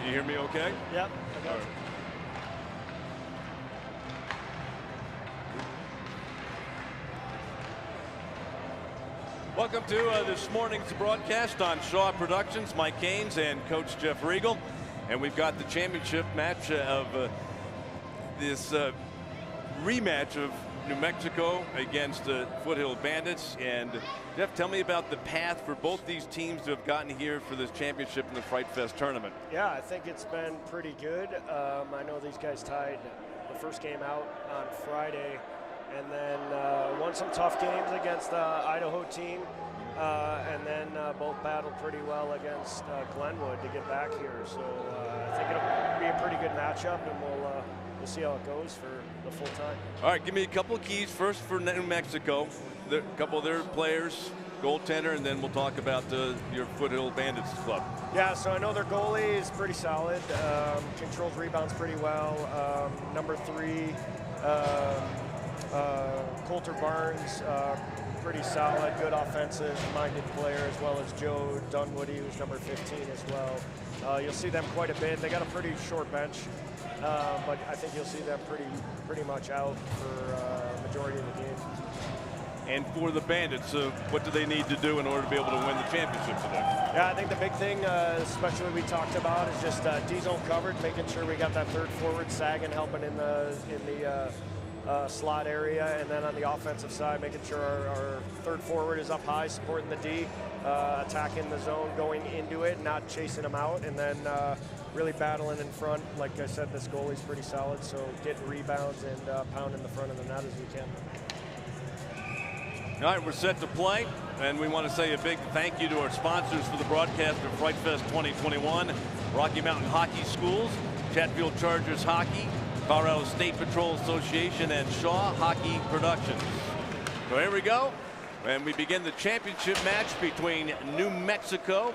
You hear me okay? Yep. I got you. Welcome to this morning's broadcast on Shaw Productions. Mike Haynes and Coach Jeff Riegel. And we've got the championship match of this rematch of New Mexico against Foothill Bandits. And Jeff, tell me about the path for both these teams to have gotten here for this championship in the Fright Fest tournament. Yeah, I think it's been pretty good. I know these guys tied the first game out on Friday, and then won some tough games against the Idaho team, and then both battled pretty well against Glenwood to get back here. So I think it'll be a pretty good matchup, and we'll see how it goes for the full time. All right, give me a couple of keys first for New Mexico. A couple of their players, goaltender, and then we'll talk about your Foothill Bandits club. Yeah, so I know their goalie is pretty solid, controls rebounds pretty well. Number 3, Coulter Barnes, pretty solid, good offensive-minded player, as well as Joe Dunwoody, who's number 15 as well. You'll see them quite a bit. They got a pretty short bench, but I think you'll see them pretty much out for majority of the game. And for the Bandits, what do they need to do in order to be able to win the championship today? Yeah, I think the big thing, especially we talked about, is just D-zone coverage, making sure we got that third forward sagging, helping in the slot area, and then on the offensive side, making sure our third forward is up high, supporting the D, attacking the zone, going into it, not chasing them out, and then really battling in front. Like I said, this goalie's pretty solid, so getting rebounds and pounding the front of the net as we can. All right, we're set to play, and we want to say a big thank you to our sponsors for the broadcast of Fright Fest 2021, Rocky Mountain Hockey Schools, Chatfield Chargers Hockey, Colorado State Patrol Association, and Shaw Hockey Productions. So here we go, and we begin the championship match between New Mexico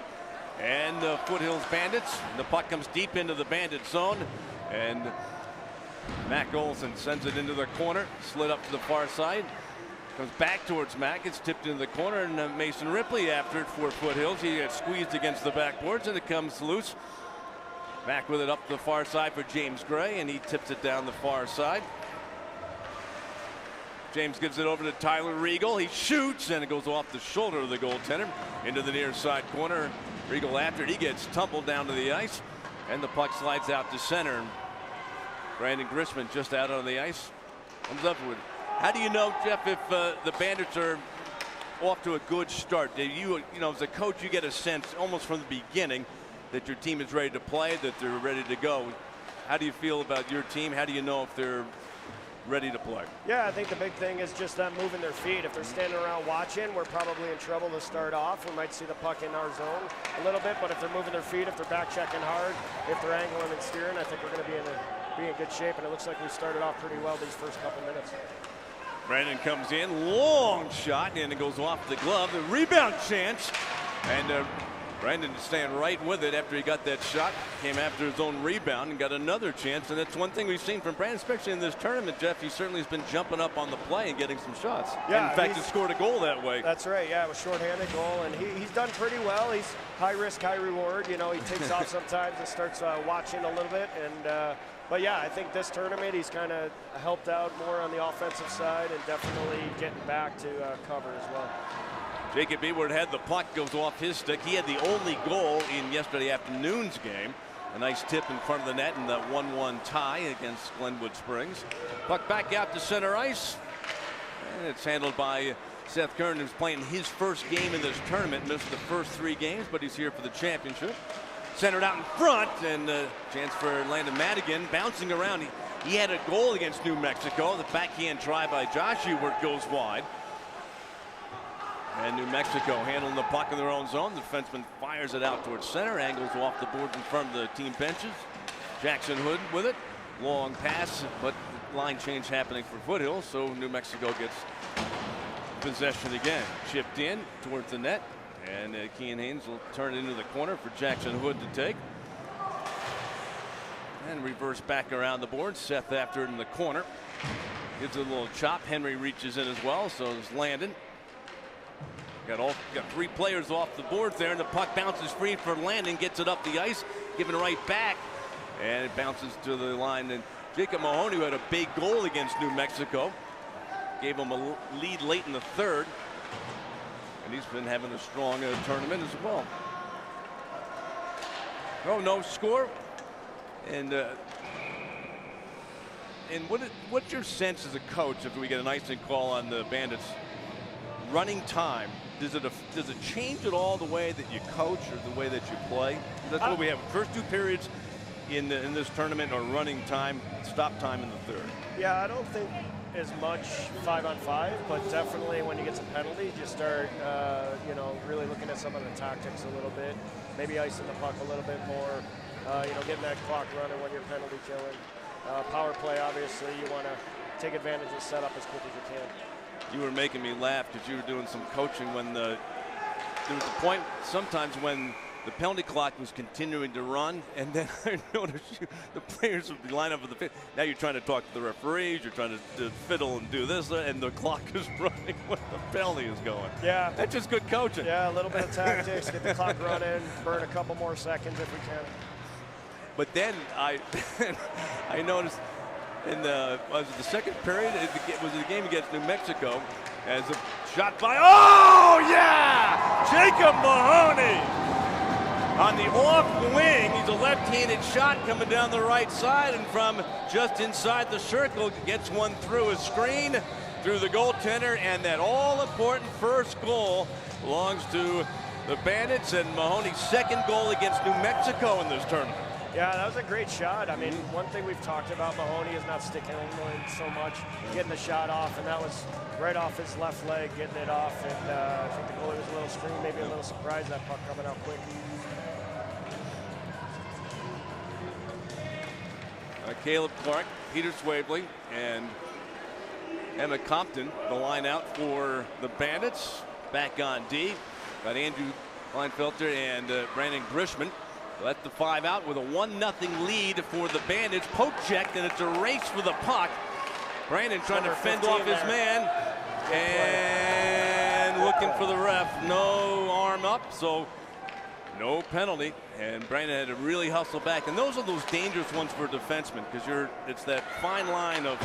and the Foothills Bandits. The puck comes deep into the Bandit zone, and Mac Olson sends it into the corner, slid up to the far side. Comes back towards Mack. It's tipped into the corner, and Mason Ripley after it for Foothills. He gets squeezed against the backboards, and it comes loose. Mack with it up the far side for James Gray, and he tips it down the far side. James gives it over to Tyler Riegel. He shoots, and it goes off the shoulder of the goaltender into the near side corner. Riegel after it, he gets tumbled down to the ice, and the puck slides out to center. Brandon Grissman just out on the ice. Comes up with it. How do you know, Jeff, if the Bandits are off to a good start? Do you know, as a coach, you get a sense almost from the beginning that your team is ready to play, that they're ready to go. How do you feel about your team? How do you know if they're ready to play? Yeah, I think the big thing is just them moving their feet. If they're standing around watching, we're probably in trouble to start off. We might see the puck in our zone a little bit, but if they're moving their feet, if they're back checking hard, if they're angling and steering, I think we're going to be in good shape. And it looks like we started off pretty well these first couple minutes. Brandon comes in, long shot, and it goes off the glove. The rebound chance, and Brandon staying right with it after he got that shot. Came after his own rebound and got another chance, and that's one thing we've seen from Brandon, especially in this tournament, Jeff. He certainly has been jumping up on the play and getting some shots. Yeah, and in fact, he scored a goal that way. That's right. Yeah, it was shorthanded goal, and he's done pretty well. He's high risk, high reward. You know, he takes off sometimes and starts watching a little bit, and. But yeah, I think this tournament he's kind of helped out more on the offensive side and definitely getting back to cover as well. Jacob Ewart had the puck, goes off his stick. He had the only goal in yesterday afternoon's game. A nice tip in front of the net in that 1-1 tie against Glenwood Springs. Puck back out to center ice, and it's handled by Seth Kern, who's playing his first game in this tournament. Missed the first 3 games, but he's here for the championship. Centered out in front, and chance for Landon Madigan bouncing around. He had a goal against New Mexico. The backhand try by Josh Ewart goes wide. And New Mexico handling the puck in their own zone. The defenseman fires it out towards center, angles off the boards in front of the team benches. Jackson Hood with it. Long pass, but line change happening for Foothill, so New Mexico gets possession again. Chipped in towards the net. And Kean Haynes will turn it into the corner for Jackson Hood to take. And reverse back around the board. Seth after it in the corner. Gives it a little chop. Henry reaches in as well. So is Landon. Got 3 players off the board there, and the puck bounces free for Landon, gets it up the ice, giving it right back, and it bounces to the line. And Jacob Mahoney, who had a big goal against New Mexico, gave him a lead late in the third, and he's been having a strong tournament as well. Oh, no score, and what's your sense as a coach if we get an icing call on the Bandits? Running time, does it change at all the way that you coach or the way that you play? That's what we have. First 2 periods in this tournament are running time, stop time in the third. Yeah, I don't think as much 5-on-5, but definitely when you get some penalties, you start, you know, really looking at some of the tactics a little bit, maybe icing the puck a little bit more, you know, getting that clock running when you're penalty killing. Power play, obviously, you want to take advantage of setup as quick as you can. You were making me laugh because you were doing some coaching when there was a point sometimes when the penalty clock was continuing to run, and then I noticed the players would line up with the field. Now you're trying to talk to the referees, you're trying to fiddle and do this, and the clock is running when the penalty is going. Yeah. That's just good coaching. Yeah, a little bit of tactics, get the clock running, burn a couple more seconds if we can. But then I noticed in the second period, it was the game against New Mexico, as a shot by, oh yeah, Jacob Mahoney on the off wing. He's a left-handed shot coming down the right side, and from just inside the circle gets one through a screen, through the goaltender, and that all-important first goal belongs to the Bandits, and Mahoney's second goal against New Mexico in this tournament. Yeah, that was a great shot. I mean, one thing we've talked about Mahoney is not sticking in so much, getting the shot off, and that was right off his left leg, getting it off, and I think the goalie was a little screamed, maybe a little surprised that puck coming out quick. Caleb Clark, Peter Swavely, and Emmett Compton, the line out for the Bandits. Back on D, got Andrew Kleinfelter and Brandon Grishman. Let the 5 out with a 1-0 lead for the Bandits. Poke checked, and it's a race for the puck. Brandon trying to fend off his man, and looking for the ref. No arm up, so no penalty. And Brandon had to really hustle back. And those are those dangerous ones for a defenseman, because it's that fine line of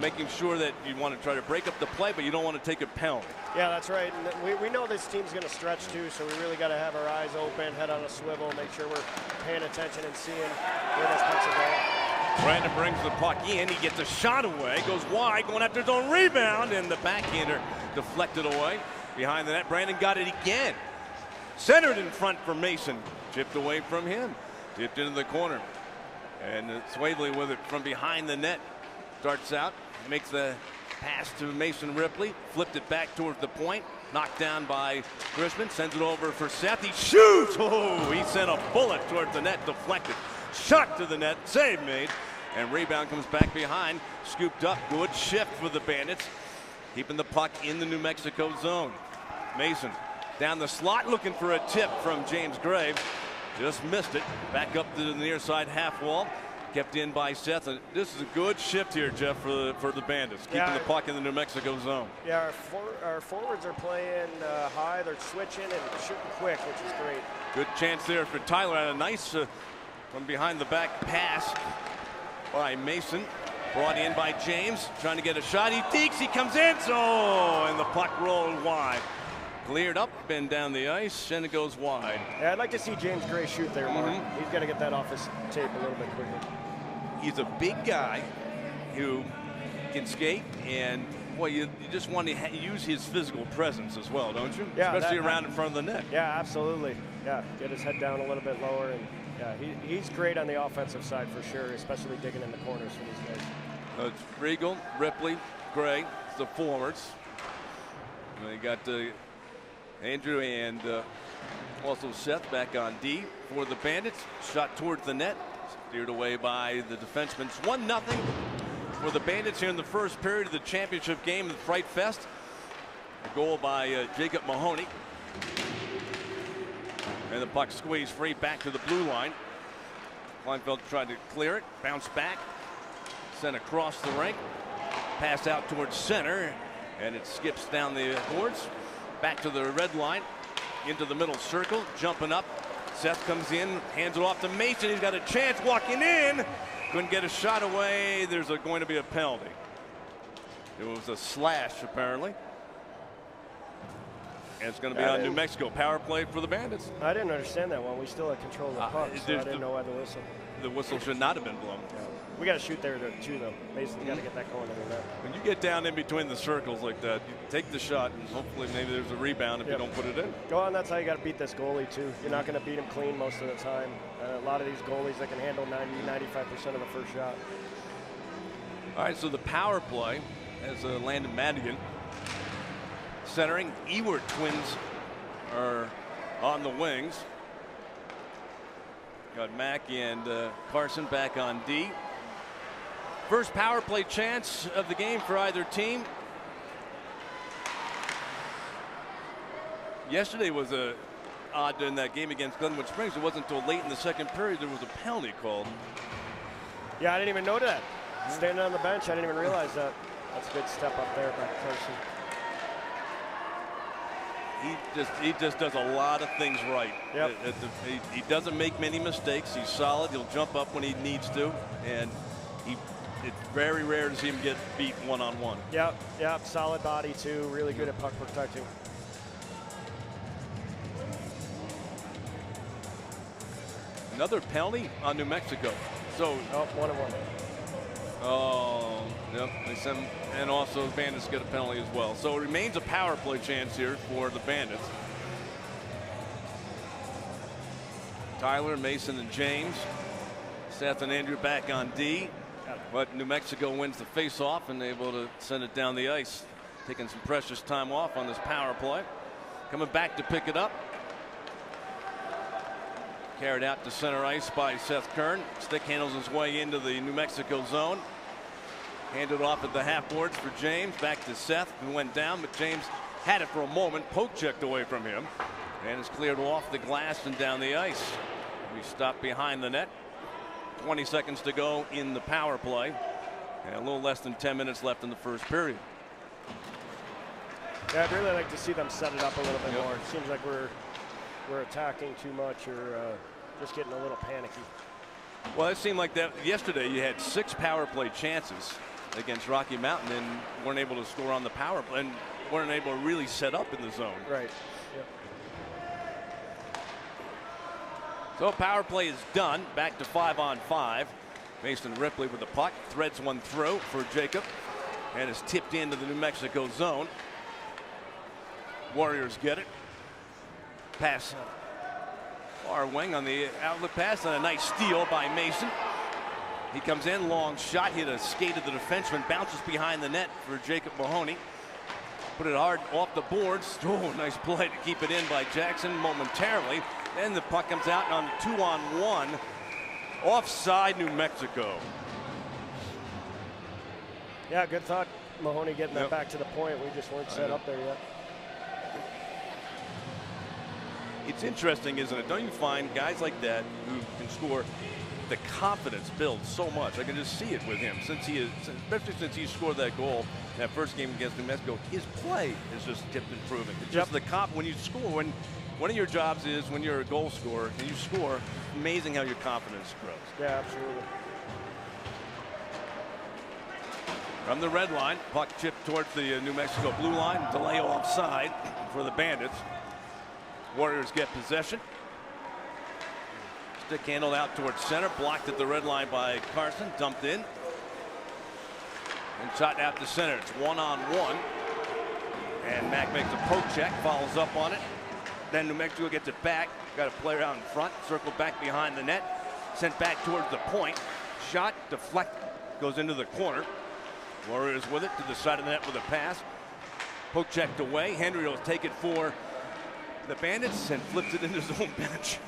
making sure that you want to try to break up the play, but you don't want to take a penalty. Yeah, that's right. And we know this team's going to stretch too, so we really got to have our eyes open, head on a swivel, make sure we're paying attention and seeing where this puck's going. Brandon brings the puck in. He gets a shot away, goes wide, going after his own rebound, and the backhander deflected away behind the net. Brandon got it again. Centered in front for Mason. Chipped away from him. Tipped into the corner. And Swavely with it from behind the net. Starts out, makes the pass to Mason Ripley. Flipped it back towards the point. Knocked down by Grishman. Sends it over for Seth. He shoots! Oh, he sent a bullet towards the net. Deflected. Shot to the net. Save made. And rebound comes back behind. Scooped up. Good shift for the Bandits. Keeping the puck in the New Mexico zone. Mason down the slot looking for a tip from James Graves. Just missed it. Back up to the near side half wall. Kept in by Seth. And this is a good shift here, Jeff, for the Bandits. Keeping the puck in the New Mexico zone. Yeah, our forwards are playing high. They're switching and shooting quick, which is great. Good chance there for Tyler. And a nice from behind the back pass by Mason. Brought in by James. Trying to get a shot. He dekes. He comes in. And the puck rolled wide. Cleared up and down the ice, and it goes wide. Yeah, I'd like to see James Gray shoot there, Mark. He's got to get that off his tape a little bit quicker. He's a big guy who can skate, and boy, you just want to use his physical presence as well, don't you? Yeah, especially around in front of the net. Yeah, absolutely. Yeah, get his head down a little bit lower, and yeah, he's great on the offensive side for sure, especially digging in the corners for these guys. It's Regal, Ripley, Gray, the forwards. And they got Andrew and also Seth back on D for the Bandits. Shot towards the net. Steered away by the defenseman. It's 1-0 for the Bandits here in the first period of the championship game of the Fright Fest. A goal by Jacob Mahoney. And the puck squeezed free back to the blue line. Kleinfeld tried to clear it. Bounce back. Sent across the rink. Pass out towards center. And it skips down the boards. Back to the red line, into the middle circle, jumping up. Seth comes in, hands it off to Mason. He's got a chance walking in. Couldn't get a shot away. There's going to be a penalty. It was a slash, apparently. And it's going to be on New Mexico. Power play for the Bandits. I didn't understand that one. We still had control of the puck, so I didn't know why the whistle. The whistle should not have been blown. Yeah. We got to shoot there too, though. Mason's got to get that going in the net. When you get down in between the circles like that, you take the shot, and hopefully maybe there's a rebound if you don't put it in. Go on. That's how you got to beat this goalie too. You're not going to beat him clean most of the time. A lot of these goalies that can handle 90-95% of the first shot. All right, so the power play has Landon Madigan centering. Ewart twins are on the wings. Got Mack and Carson back on D. First power play chance of the game for either team. Yesterday was odd in that game against Glenwood Springs. It wasn't until late in the second period there was a penalty called. Yeah, I didn't even know that. Standing on the bench, I didn't even realize that. That's a good step up there by Carson. He just does a lot of things right. Yep. He doesn't make many mistakes. He's solid. He'll jump up when he needs to, and it's very rare to see him get beat one-on-one. Yep. Solid body too. Really good at puck protecting. Another penalty on New Mexico. So 1-1. Oh, yep. And also the Bandits get a penalty as well. So it remains a power play chance here for the Bandits. Tyler, Mason, and James. Seth and Andrew back on D. But New Mexico wins the face-off and able to send it down the ice. Taking some precious time off on this power play. Coming back to pick it up. Carried out to center ice by Seth Kern. Stick handles his way into the New Mexico zone. Handed off at the half boards for James. Back to Seth, who went down, but James had it for a moment. Poke checked away from him. And it's cleared off the glass and down the ice. We stopped behind the net. 20 seconds to go in the power play. And a little less than 10 minutes left in the first period. Yeah, I'd really like to see them set it up a little bit more. It seems like we're attacking too much or just getting a little panicky. Well, it seemed like that yesterday. You had 6 power play chances against Rocky Mountain and weren't able to score on the power play and weren't able to really set up in the zone. Right. Yep. So power play is done. Back to 5-on-5. Mason Ripley with the puck. Threads one through for Jacob. And is tipped into the New Mexico zone. Warriors get it. Pass far wing on the outlet pass and a nice steal by Mason. He comes in, long shot, hit a skate of the defenseman, bounces behind the net for Jacob Mahoney. Put it hard off the boards. Oh, nice play to keep it in by Jackson momentarily. Then the puck comes out on 2-on-1. Offside, New Mexico. Yeah, good thought. Mahoney getting that back to the point. We just weren't set up there yet. It's interesting, isn't it? Don't you find guys like that who can score, the confidence builds so much. I can just see it with him especially since he scored that goal in that first game against New Mexico. His play has just kept improving. It's just the when you score, when one of your jobs is when you're a goal scorer and you score, amazing how your confidence grows. Yeah, absolutely. From the red line, puck chipped towards the New Mexico blue line. Delay offside for the Bandits. Warriors get possession. Stick handled out towards center, blocked at the red line by Carson, dumped in. And shot out to center. It's 1-on-1. And Mack makes a poke check, follows up on it. Then New Mexico gets it back. Got a player out in front, circled back behind the net. Sent back towards the point. Shot, deflect, goes into the corner. Warriors with it to the side of the net with a pass. Poke checked away. Henry will take it for the Bandits and flips it into his own bench.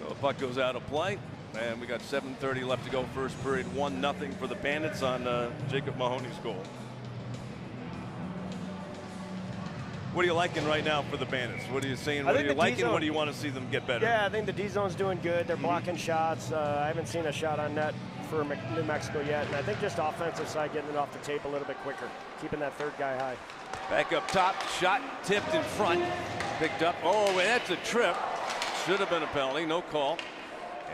So the puck goes out of play, and we got 7:30 left to go first period. 1-0 for the Bandits on Jacob Mahoney's goal. What are you liking right now for the Bandits? What are you seeing? What are you liking? What do you want to see them get better? Yeah, I think the D zone's doing good. They're blocking shots. I haven't seen a shot on net for New Mexico yet, and I think just offensive side getting it off the tape a little bit quicker, keeping that third guy high. Back up top, shot tipped in front, picked up. Oh, and that's a trip. Should have been a penalty, no call.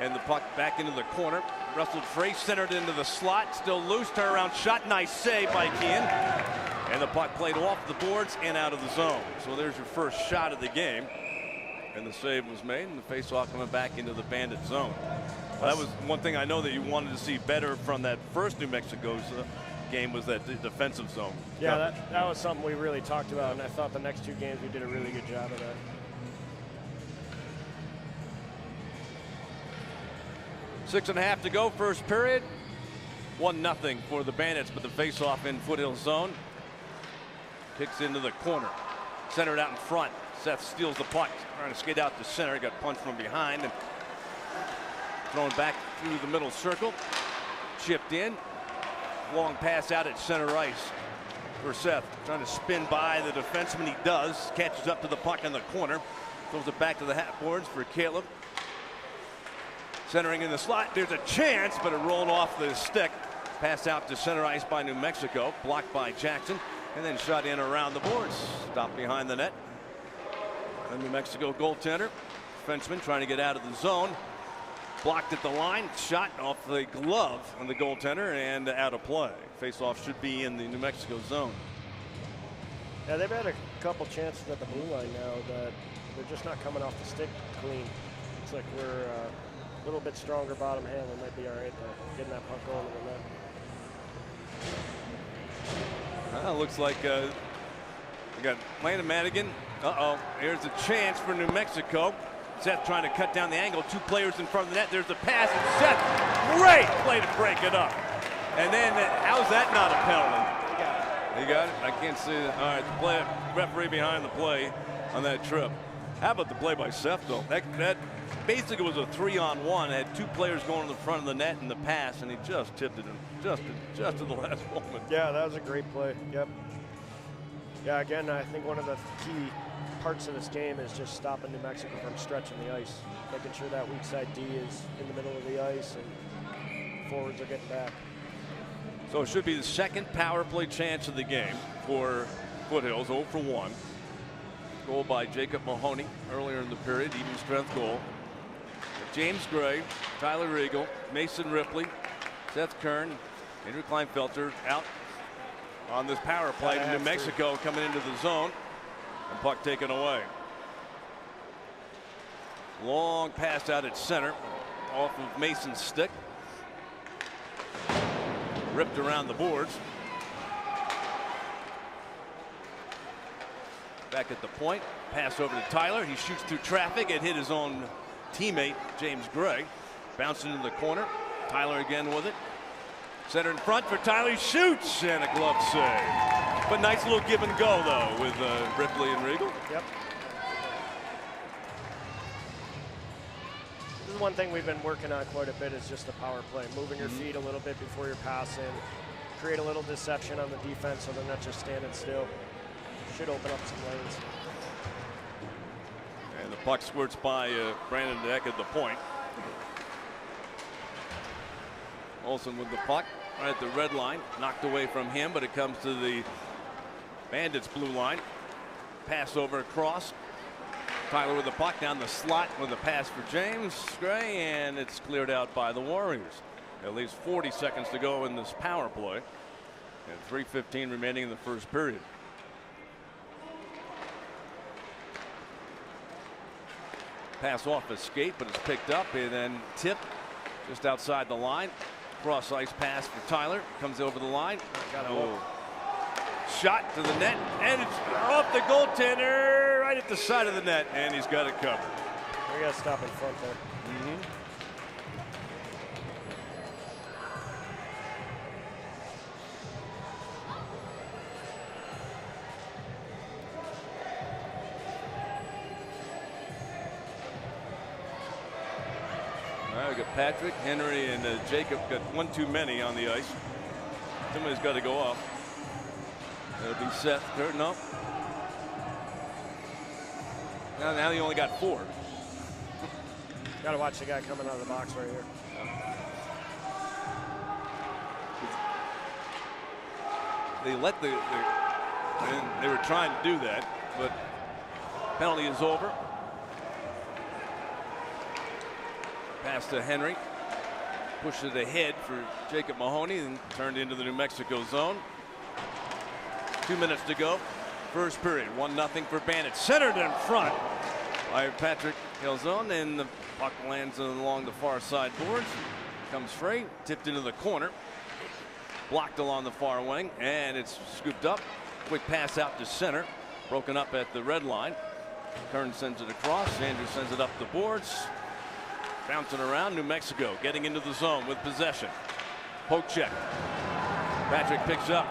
And the puck back into the corner. Russell Frey centered into the slot, still loose, turnaround shot, nice save by Kean. And the puck played off the boards and out of the zone. So there's your first shot of the game. And the save was made, and the faceoff coming back into the Bandit zone. Well, that was one thing I know that you wanted to see better from that first New Mexico's game, was that defensive zone. Yeah, that was something we really talked about, and I thought the next two games we did a really good job of that. Six and a half to go, first period. 1-0 for the Bandits, but the faceoff in Foothill zone. Kicks into the corner, centered out in front. Seth steals the puck, trying to skate out to center. Got punched from behind and thrown back through the middle circle. Chipped in. Long pass out at center ice for Seth. Trying to spin by the defenseman. He does. Catches up to the puck in the corner. Throws it back to the half boards for Caleb. Centering in the slot. There's a chance, but it rolled off the stick. Pass out to center ice by New Mexico. Blocked by Jackson. And then shot in around the boards. Stopped behind the net. The New Mexico goaltender. Defenseman trying to get out of the zone. Blocked at the line. Shot off the glove on the goaltender and out of play. Faceoff should be in the New Mexico zone. Yeah, they've had a couple chances at the blue line now that they're just not coming off the stick clean. Looks like we're a little bit stronger bottom hand. We might be all right though, getting that puck going to the net. Looks like we got Landon Madigan. Here's a chance for New Mexico. Seth trying to cut down the angle. Two players in front of the net. There's the pass, and Seth, great play to break it up. And then, how's that not a penalty? You got it? I can't see it. All right, the play, referee behind the play on that trip. How about the play by Seth, though? That basically was a 3-on-1. Had two players going in the front of the net in the pass, and he just tipped it in just at the last moment. Yeah, that was a great play. Yep. Yeah, again, I think one of the key parts of this game is just stopping New Mexico from stretching the ice, making sure that weak side D is in the middle of the ice and forwards are getting back. So it should be the second power play chance of the game for Foothills, 0 for 1. Goal by Jacob Mahoney earlier in the period, even strength goal. James Gray, Tyler Riegel, Mason Ripley, Seth Kern, Andrew Kleinfelter out on this power play to New Mexico coming into the zone. And puck taken away. Long pass out at center off of Mason's stick. Ripped around the boards. Back at the point. Pass over to Tyler. He shoots through traffic and hit his own teammate, James Gray. Bouncing into the corner. Tyler again with it. Center in front for Tyler. He shoots and a glove save. But nice little give and go, though, with Ripley and Riegel. Yep. This is one thing we've been working on quite a bit, is just the power play. Moving your feet a little bit before you're passing. Create a little deception on the defense so they're not just standing still. Should open up some lanes. And the puck squirts by Brandon Deck at the point. Olsen with the puck right at the red line. Knocked away from him, but it comes to the Bandits blue line. Pass over across. Tyler with the puck down the slot with a pass for James Gray, and it's cleared out by the Warriors. At least 40 seconds to go in this power play, and 3:15 remaining in the first period. Pass off a skate, but it's picked up and then tipped just outside the line. Cross ice pass for Tyler. Comes over the line. Shot to the net, and it's off the goaltender right at the side of the net, and he's got it covered. We got to stop in front there. All right, we got Patrick, Henry, and Jacob got one too many on the ice. Somebody's got to go off. It'll be Seth. No. Now he only got 4. Got to watch the guy coming out of the box right here. they let and they were trying to do that, but penalty is over. Pass to Henry. Pushed it ahead for Jacob Mahoney and turned into the New Mexico zone. 2 minutes to go. First period, 1-0 for Bandits. Centered in front by Patrick Calzone, and the puck lands along the far side boards. Comes free, tipped into the corner. Blocked along the far wing, and it's scooped up. Quick pass out to center. Broken up at the red line. Kern sends it across. Andrews sends it up the boards. Bouncing around. New Mexico getting into the zone with possession. Poke check. Patrick picks up.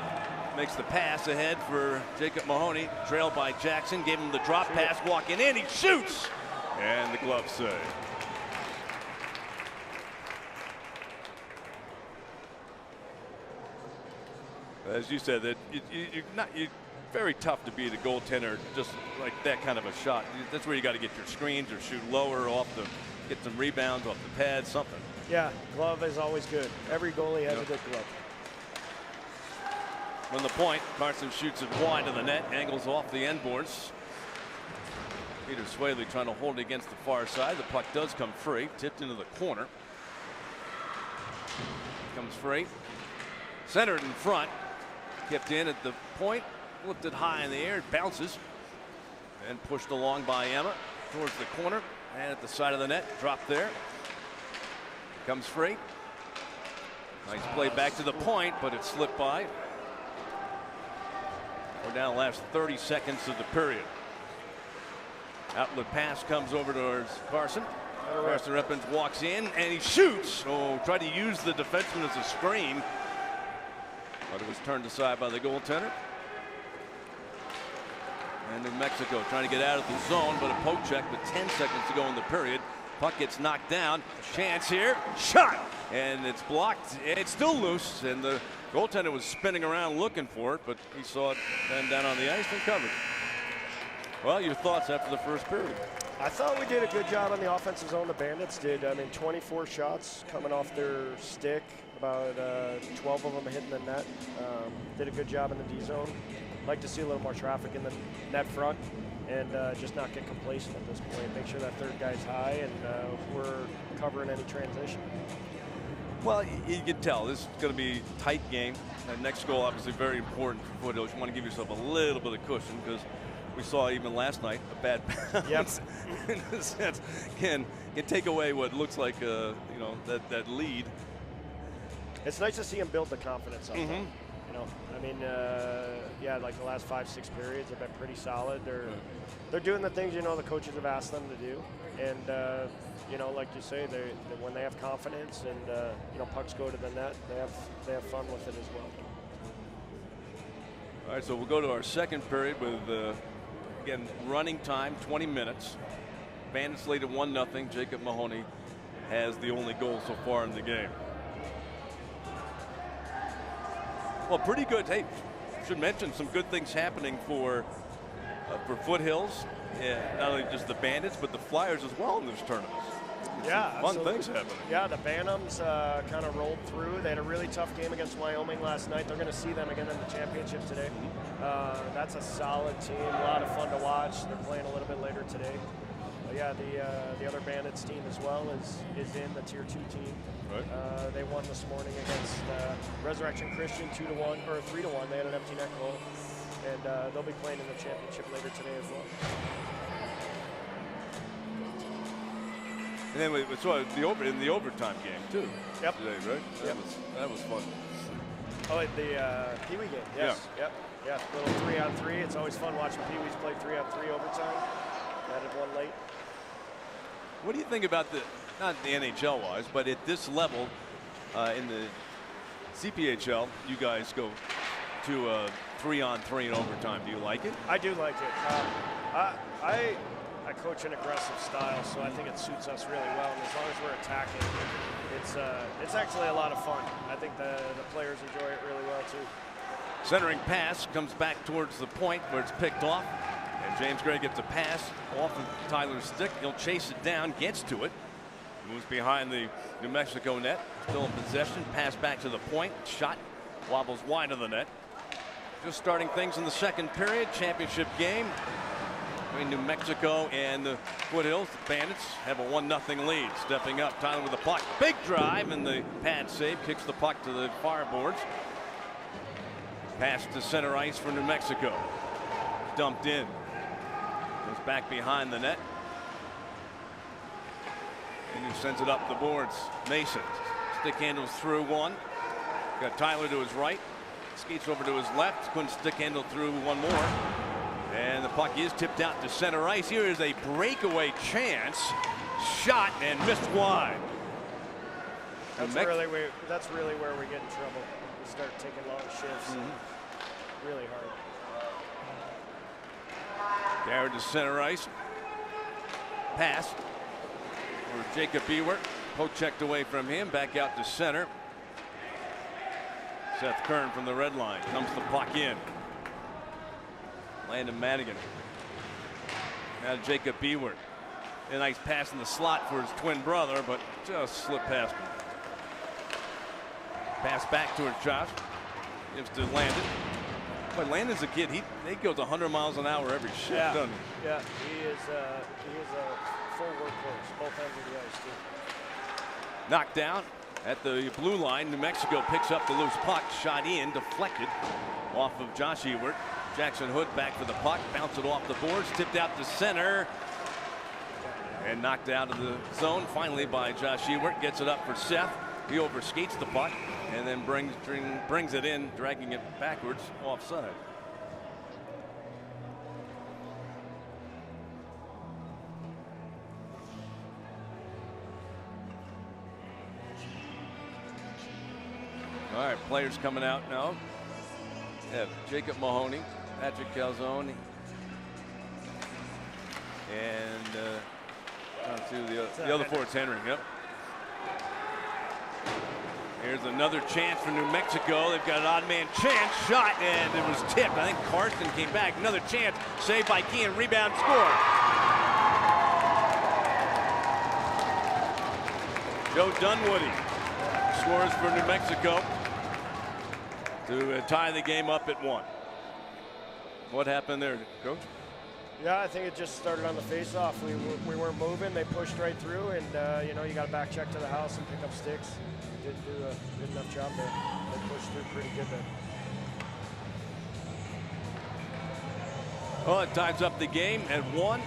Makes the pass ahead for Jacob Mahoney. Trailed by Jackson. Gave him the drop pass. Walking in. He shoots. And the glove save. As you said, that you're very tough to beat a goaltender just like that kind of a shot. That's where you got to get your screens or shoot lower off the. Get some rebounds off the pad, something. Yeah, glove is always good. Every goalie has a good glove. From the point, Carson shoots it wide of the net, angles off the end boards. Peter Swaley trying to hold it against the far side. The puck does come free, tipped into the corner. Comes free. Centered in front. Kept in at the point, lifted high in the air, it bounces. And pushed along by Emma towards the corner. And at the side of the net, dropped there. Comes free. Nice play back to the point, but it slipped by. We're down the last 30 seconds of the period. Outlet pass comes over towards Carson. Carson Reppens walks in and he shoots. Oh, tried to use the defenseman as a screen, but it was turned aside by the goaltender. And New Mexico trying to get out of the zone, but a poke check with 10 seconds to go in the period. Puck gets knocked down. Chance here. Shot. And it's blocked. It's still loose. And the goaltender was spinning around looking for it, but he saw it then down on the ice and covered. Well, your thoughts after the first period? I thought we did a good job on the offensive zone. The Bandits did. I mean, 24 shots coming off their stick. About 12 of them hitting the net. Did a good job in the D zone. Like to see a little more traffic in the net front and just not get complacent at this point. Make sure that third guy's high and we're covering any transition. Well, you can tell this is going to be a tight game. And next goal obviously very important for Foothills. You want to give yourself a little bit of cushion because we saw even last night a bad bounce in a sense can take away what looks like that lead. It's nice to see him build the confidence up. You know, I mean, yeah, like the last 5-6 periods have been pretty solid. They're doing the things the coaches have asked them to do, and like you say, they when they have confidence and pucks go to the net, they have fun with it as well. All right, so we'll go to our second period with again running time 20 minutes. Bandits lead at 1-0. Jacob Mahoney has the only goal so far in the game. Well, pretty good. Hey, should mention some good things happening for Foothills. Not only just the Bandits, but the Flyers as well in this tournament. Yeah, fun things happening. Yeah, the Bantams kind of rolled through. They had a really tough game against Wyoming last night. They're going to see them again in the championship today. That's a solid team. A lot of fun to watch. They're playing a little bit later today. But yeah, the other Bandits team as well is in the Tier 2 team. Right. They won this morning against Resurrection Christian 2-1 or 3-1. They had an empty net goal, and they'll be playing in the championship later today as well. And then we saw in the overtime game too. Yep. Today, right? That was fun. Oh, the Pee Wee game. Yes. Yeah. Yep. Yeah. Little 3-on-3. It's always fun watching Pee Wees play 3-on-3 overtime. Added one late. What do you think about not the NHL wise, but at this level in the CPHL, you guys go to 3-on-3 in overtime. Do you like it? I do like it. I coach an aggressive style, so I think it suits us really well. And as long as we're attacking, it's actually a lot of fun. I think the players enjoy it really well too. Centering pass comes back towards the point where it's picked off. And James Gray gets a pass off of Tyler's stick. He'll chase it down, gets to it. Moves behind the New Mexico net. Still in possession. Pass back to the point. Shot wobbles wide of the net. Just starting things in the second period. Championship game between New Mexico and the Foothills. The Bandits have a 1-0 lead. Stepping up, Tyler with the puck. Big drive, and the pad save kicks the puck to the fireboards. Pass to center ice for New Mexico. Dumped in. Goes back behind the net. And he sends it up the boards. Mason. Stick handles through one. Got Tyler to his right. Skates over to his left. Couldn't stick handle through one more. And the puck is tipped out to center ice. Here is a breakaway chance. Shot and missed wide. That's really where we get in trouble. We start taking long shifts. Really hard. Down to center ice. Pass for Jacob Ewert. Poke checked away from him. Back out to center. Seth Kern from the red line. Comes the puck in. Landon Madigan. Now Jacob Ewert. A nice pass in the slot for his twin brother, but just slipped past him. Pass back towards Josh. Gives to Landon. But Landon's a kid. He goes 100 miles an hour every shift, doesn't he? Yeah, he is a full workhorse, both ends of the ice too. Knocked down at the blue line. New Mexico picks up the loose puck. Shot in, deflected off of Josh Ewert. Jackson Hood back for the puck. Bounce it off the boards. Tipped out to center. And knocked out of the zone finally by Josh Ewert. Gets it up for Seth. He overskates the puck and then brings it in, dragging it backwards offside. All right, players coming out now. Have Jacob Mahoney, Patrick Calzone, and the other forward's Henry. Yep. Here's another chance for New Mexico. They've got an odd man chance. Shot, and it was tipped. I think Carson came back. Another chance. Saved by Keane. Rebound, score. Joe Dunwoody scores for New Mexico to tie the game up at 1. What happened there, Coach? Yeah, I think it just started on the face-off. We weren't moving. They pushed right through, and you know, you got to back check to the house and pick up sticks. Didn't do a good enough job there. They pushed through pretty good there. Well, it ties up the game at 1.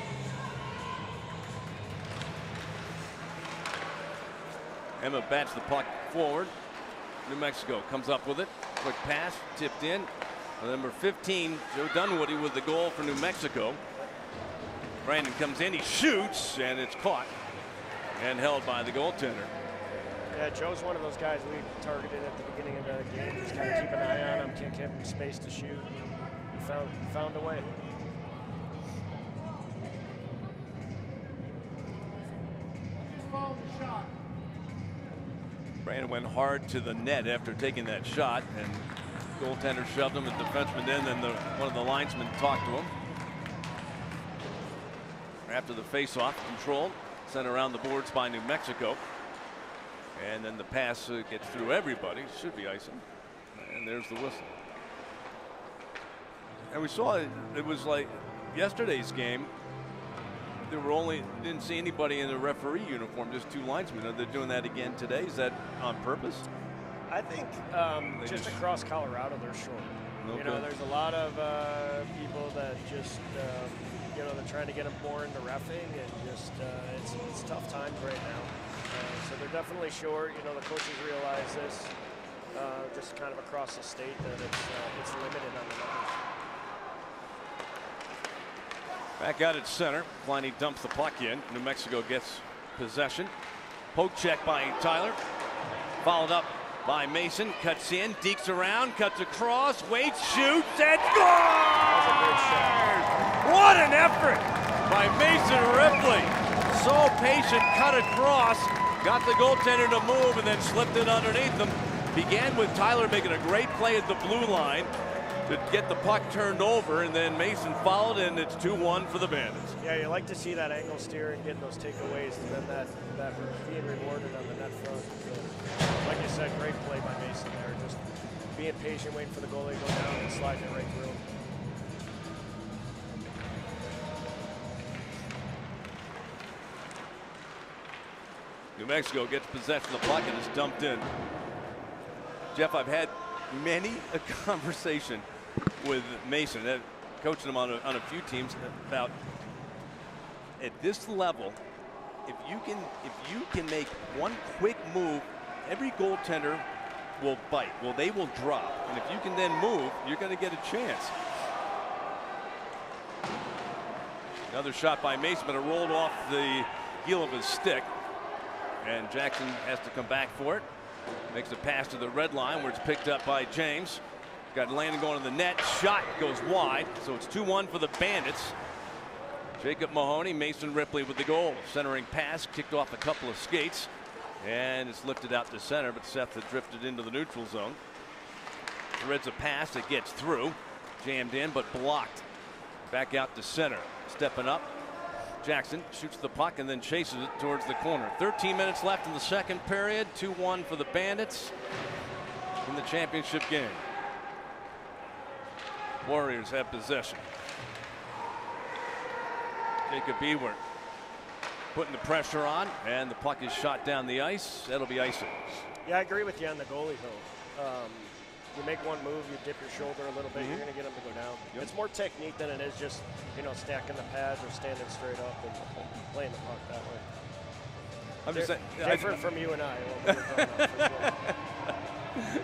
Emma bats the puck forward. New Mexico comes up with it. Quick pass, tipped in. Number 15, Joe Dunwoody with the goal for New Mexico. Brandon comes in, he shoots, and it's caught and held by the goaltender. Yeah, Joe's one of those guys we targeted at the beginning of the game. Just kind of keep an eye on him, can't give him space to shoot. He found a way. Brandon went hard to the net after taking that shot, and goaltender shoved him, the defenseman in, and one of the linesmen talked to him. After the face-off, controlled, sent around the boards by New Mexico. And then the pass gets through everybody. Should be icing. And there's the whistle. And we saw it was like yesterday's game. Didn't see anybody in the referee uniform, just 2 linesmen. Are they doing that again today? Is that on purpose? I think just across Colorado, they're short. Okay. You know, there's a lot of people that just, you know, they're trying to get them more into reffing, and just it's tough times right now. So they're definitely short. You know, the coaches realize this, just kind of across the state, that it's limited on the numbers. Back out at center. Kleine dumps the puck in. New Mexico gets possession. Poke check by Tyler. Followed up by Mason. Cuts in, dekes around, cuts across, waits, shoots, and scores! What an effort by Mason Ripley. So patient, cut across, got the goaltender to move, and then slipped it underneath him. Began with Tyler making a great play at the blue line to get the puck turned over, and then Mason followed, and it's 2-1 for the Bandits. Yeah, you like to see that angle steer and getting those takeaways, and then that being rewarded on the net front. So, like you said, great play by Mason there. Just being patient, waiting for the goalie to go down and sliding it right through. New Mexico gets possession of the puck and is dumped in. Jeff, I've had many a conversation with Mason, coaching him on a few teams, about at this level, if you can make one quick move, every goaltender will bite. Well, they will drop, and if you can then move, you're going to get a chance. Another shot by Mason, but it rolled off the heel of his stick, and Jackson has to come back for it. Makes a pass to the red line where it's picked up by James. Got Landon going to the net. Shot goes wide, so it's 2-1 for the Bandits. Jacob Mahoney, Mason Ripley with the goal. Centering pass kicked off a couple of skates, and it's lifted out to center, but Seth had drifted into the neutral zone. Threads a pass that gets through, jammed in but blocked. Back out to center, stepping up. Jackson shoots the puck and then chases it towards the corner. 13 minutes left in the second period. 2-1 for the Bandits in the championship game. Warriors have possession. Jacob Ewert putting the pressure on, and the puck is shot down the ice. That'll be icing. Yeah, I agree with you on the goalie though. You make one move, you dip your shoulder a little bit, you're going to get him to go down. Yep. It's more technique than it is just, stacking the pads or standing straight up and playing the puck that way. I'm just saying, different from you and I. What we're talking about for sure.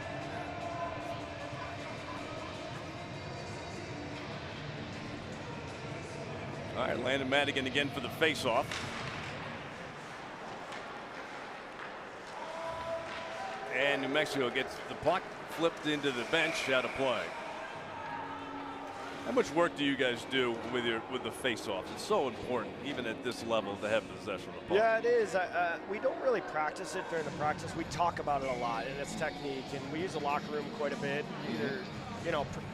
All right, Landon Madigan again for the face-off. And New Mexico gets the puck flipped into the bench, out of play. How much work do you guys do with the face-offs? It's so important, even at this level, to have possession of the puck. Yeah, it is. We don't really practice it during the practice. We talk about it a lot, and it's technique, and we use the locker room quite a bit, either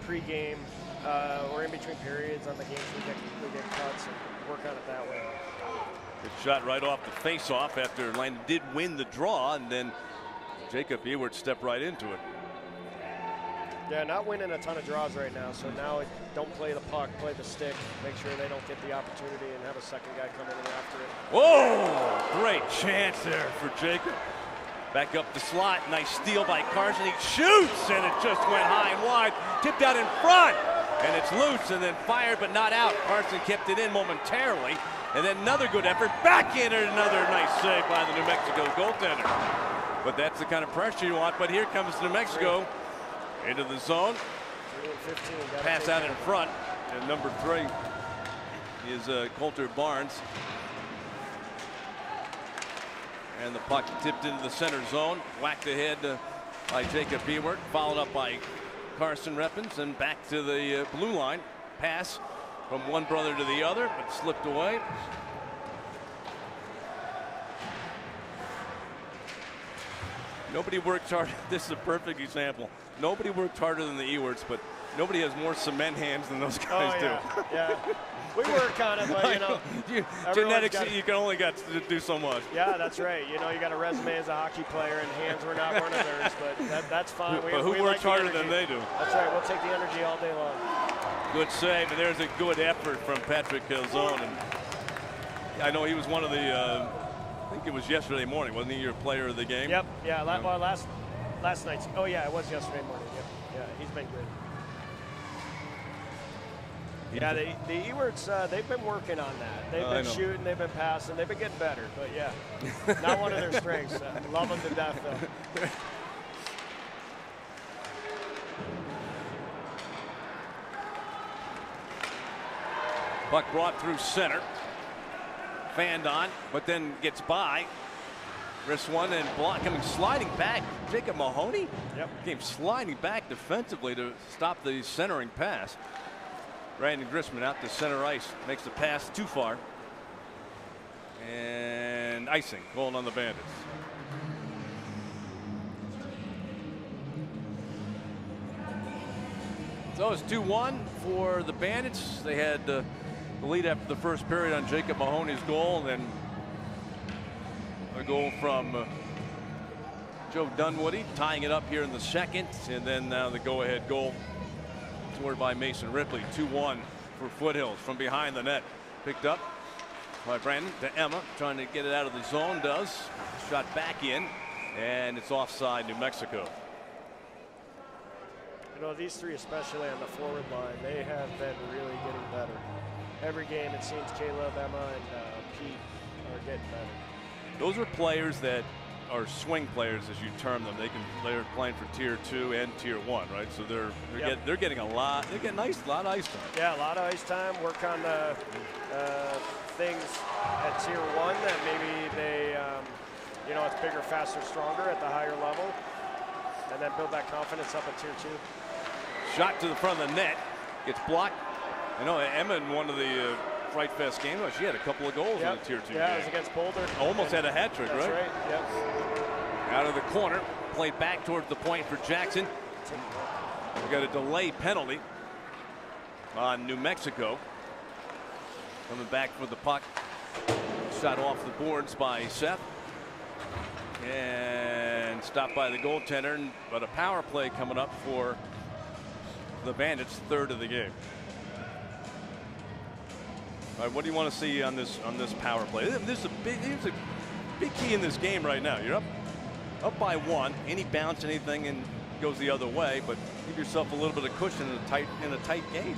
pre-game or in between periods on the games we get cuts and work on it that way. Good shot right off the face-off after Landon did win the draw, and then Jacob Ewert stepped right into it. Yeah, not winning a ton of draws right now, so now don't play the puck, play the stick, make sure they don't get the opportunity and have a second guy come in and after it. Whoa, great chance there for Jacob. Back up the slot, nice steal by Carson. He shoots, and it just went high and wide, tipped out in front, and it's loose and then fired but not out. Carson kept it in momentarily, and then another good effort, backhanded, another nice save by the New Mexico goaltender. But that's the kind of pressure you want. But here comes New Mexico into the zone. 15, pass out in front, and number 3 is Coulter Barnes. And the puck tipped into the center zone, whacked ahead by Jacob Ewert, followed up by Carson Reppens, and back to the blue line. Pass from one brother to the other, but slipped away. Nobody worked hard. This is a perfect example. Nobody worked harder than the Ewerts, but nobody has more cement hands than those guys do. Yeah, we work on it, but genetics, you can only got to do so much. Yeah, that's right. You got a resume as a hockey player, and hands were not one of theirs, but that's fine. But who works harder than they do? That's right. We'll take the energy all day long. Good save, and there's a good effort from Patrick Calzone. And I know he was one of the. I think it was yesterday morning, wasn't he your player of the game? Yep. Yeah. Well, last night's. Oh yeah, it was yesterday morning. Yep. Yeah, he's been good. Yeah, the Ewerts, they've been working on that. They've been shooting, they've been passing, they've been getting better. But yeah, not one of their strengths. Love them to death, though. Puck brought through center. Fanned on, but then gets by. Wrist one and block, coming sliding back. Jacob Mahoney came sliding back defensively to stop the centering pass. Brandon Grissman out to center ice, makes the pass too far. And icing, calling on the Bandits. So it's 2-1 for the Bandits. They had the lead after the first period on Jacob Mahoney's goal, and then a goal from Joe Dunwoody tying it up here in the second, and then now the go-ahead goal scored by Mason Ripley. 2-1 for Foothills from behind the net. Picked up by Brandon to Emma, trying to get it out of the zone. Does. Shot back in, and it's offside, New Mexico. You know, these three, especially on the forward line, they have been really getting better. Every game, it seems Caleb, Emma, and Pete are getting better. Those are players that are swing players, as you term them. They're playing for Tier 2 and Tier 1, right? So they're getting a lot. They're getting a lot of ice time. Yeah, a lot of ice time. Work on the things at Tier 1 that maybe they, you know, it's bigger, faster, stronger at the higher level, and then build that confidence up at Tier 2. Shot to the front of the net, gets blocked. I know Emma in one of the Fright Fest games, she had a couple of goals in the Tier 2 Yeah, game. it was against Boulder. Almost had a hat trick, That's right? right, yep. Out of the corner, played back towards the point for Jackson. We got a delay penalty on New Mexico. Coming back for the puck. Shot off the boards by Seth. And stopped by the goaltender, but a power play coming up for the Bandits, third of the game. All right, what do you want to see on this power play? This is a big key in this game right now. You're up by one. Any bounce, anything, and goes the other way, but give yourself a little bit of cushion in a tight game.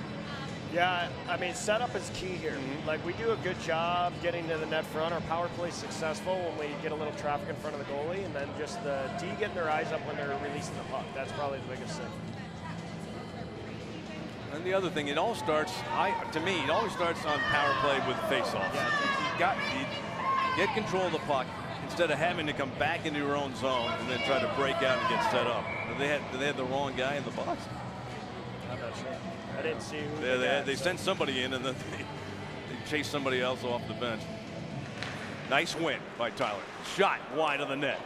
Yeah, I mean, setup is key here. Like, we do a good job getting to the net front. Our power play is successful when we get a little traffic in front of the goalie, and then just the D getting their eyes up when they're releasing the puck. That's probably the biggest thing. And the other thing, it all starts, to me, it always starts on power play with face-offs. Yeah. You get control of the puck instead of having to come back into your own zone and then try to break out and get set up. Did they have the wrong guy in the box? I'm not sure. I didn't see who they sent somebody in, and then they chased somebody else off the bench. Nice win by Tyler. Shot wide of the net.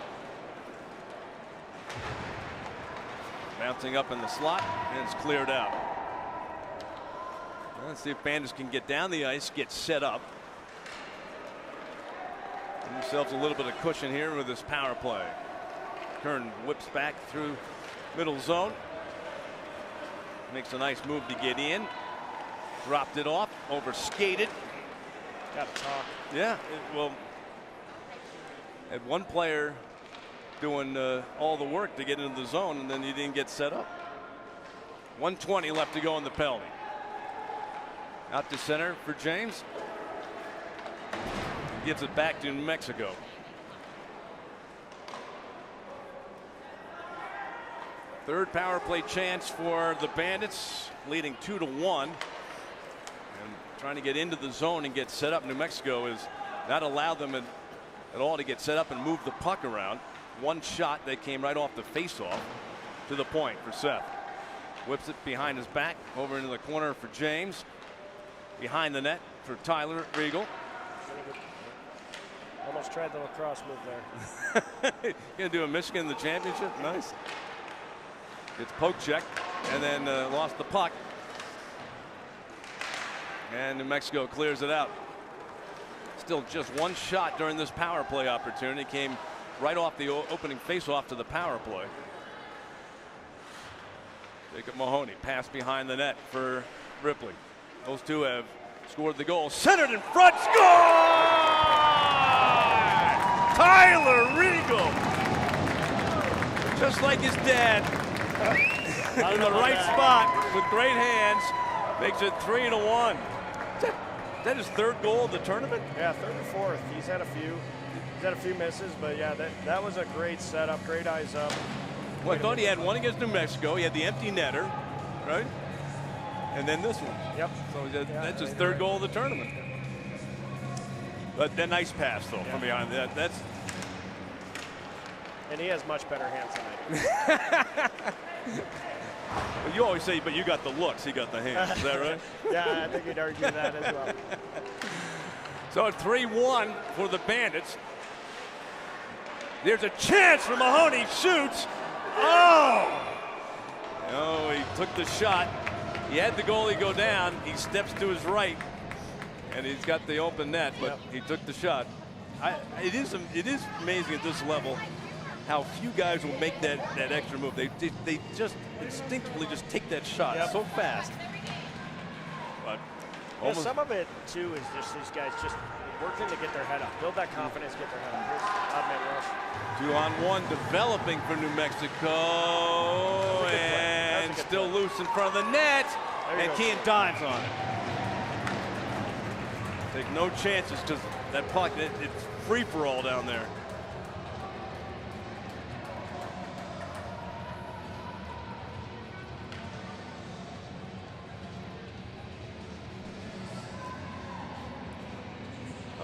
Bouncing up in the slot, and it's cleared out. Let's see if Bandits can get down the ice, get set up. Give themselves a little bit of cushion here with this power play. Kern whips back through middle zone. Makes a nice move to get in. Dropped it off, over skated. Got to talk. Yeah, well, had one player doing all the work to get into the zone, and then he didn't get set up. 1:20 left to go in the penalty. Out to center for James. Gives it back to New Mexico. Third power play chance for the Bandits, leading 2-1. And trying to get into the zone and get set up. New Mexico has not allowed them at all to get set up and move the puck around. One shot, they came right off the face-off to the point for Seth. Whips it behind his back, over into the corner for James. Behind the net for Tyler Regal. Almost tried the lacrosse move there. Gonna do a Michigan in the championship. Nice. It's poke check and then lost the puck. And New Mexico clears it out. Still just one shot during this power play opportunity. Came right off the opening face-off to the power play. Jacob Mahoney pass behind the net for Ripley. Those two have scored the goal. Centered in front. Score! Tyler Regal. Just like his dad. In the right spot with great hands. Makes it 3-1. Is that his third goal of the tournament? Yeah, third or fourth. He's had a few misses, but yeah, that was a great setup, great eyes up. Well, I thought he had one against New Mexico. He had the empty netter, right? And then this one. Yep. So that's his third goal of the tournament. But that nice pass though from behind that. That's. And he has much better hands than I do. Well, you always say, but you got the looks, he got the hands. Is that right? Yeah, I think you'd argue that as well. So at 3-1 for the Bandits. There's a chance for Mahoney. Shoots. Oh! Oh, he took the shot. He had the goalie go down. He steps to his right, and he's got the open net, but he took the shot. It is amazing at this level how few guys will make that extra move. They just instinctively just take that shot so fast. But almost, some of it too is just these guys just working to get their head up, build that confidence, get their head up. Here's odd man rush. 2-on-1 developing for New Mexico, and still loose in front of the net, and Kean dives on it. Take no chances because that puck, it's free for all down there.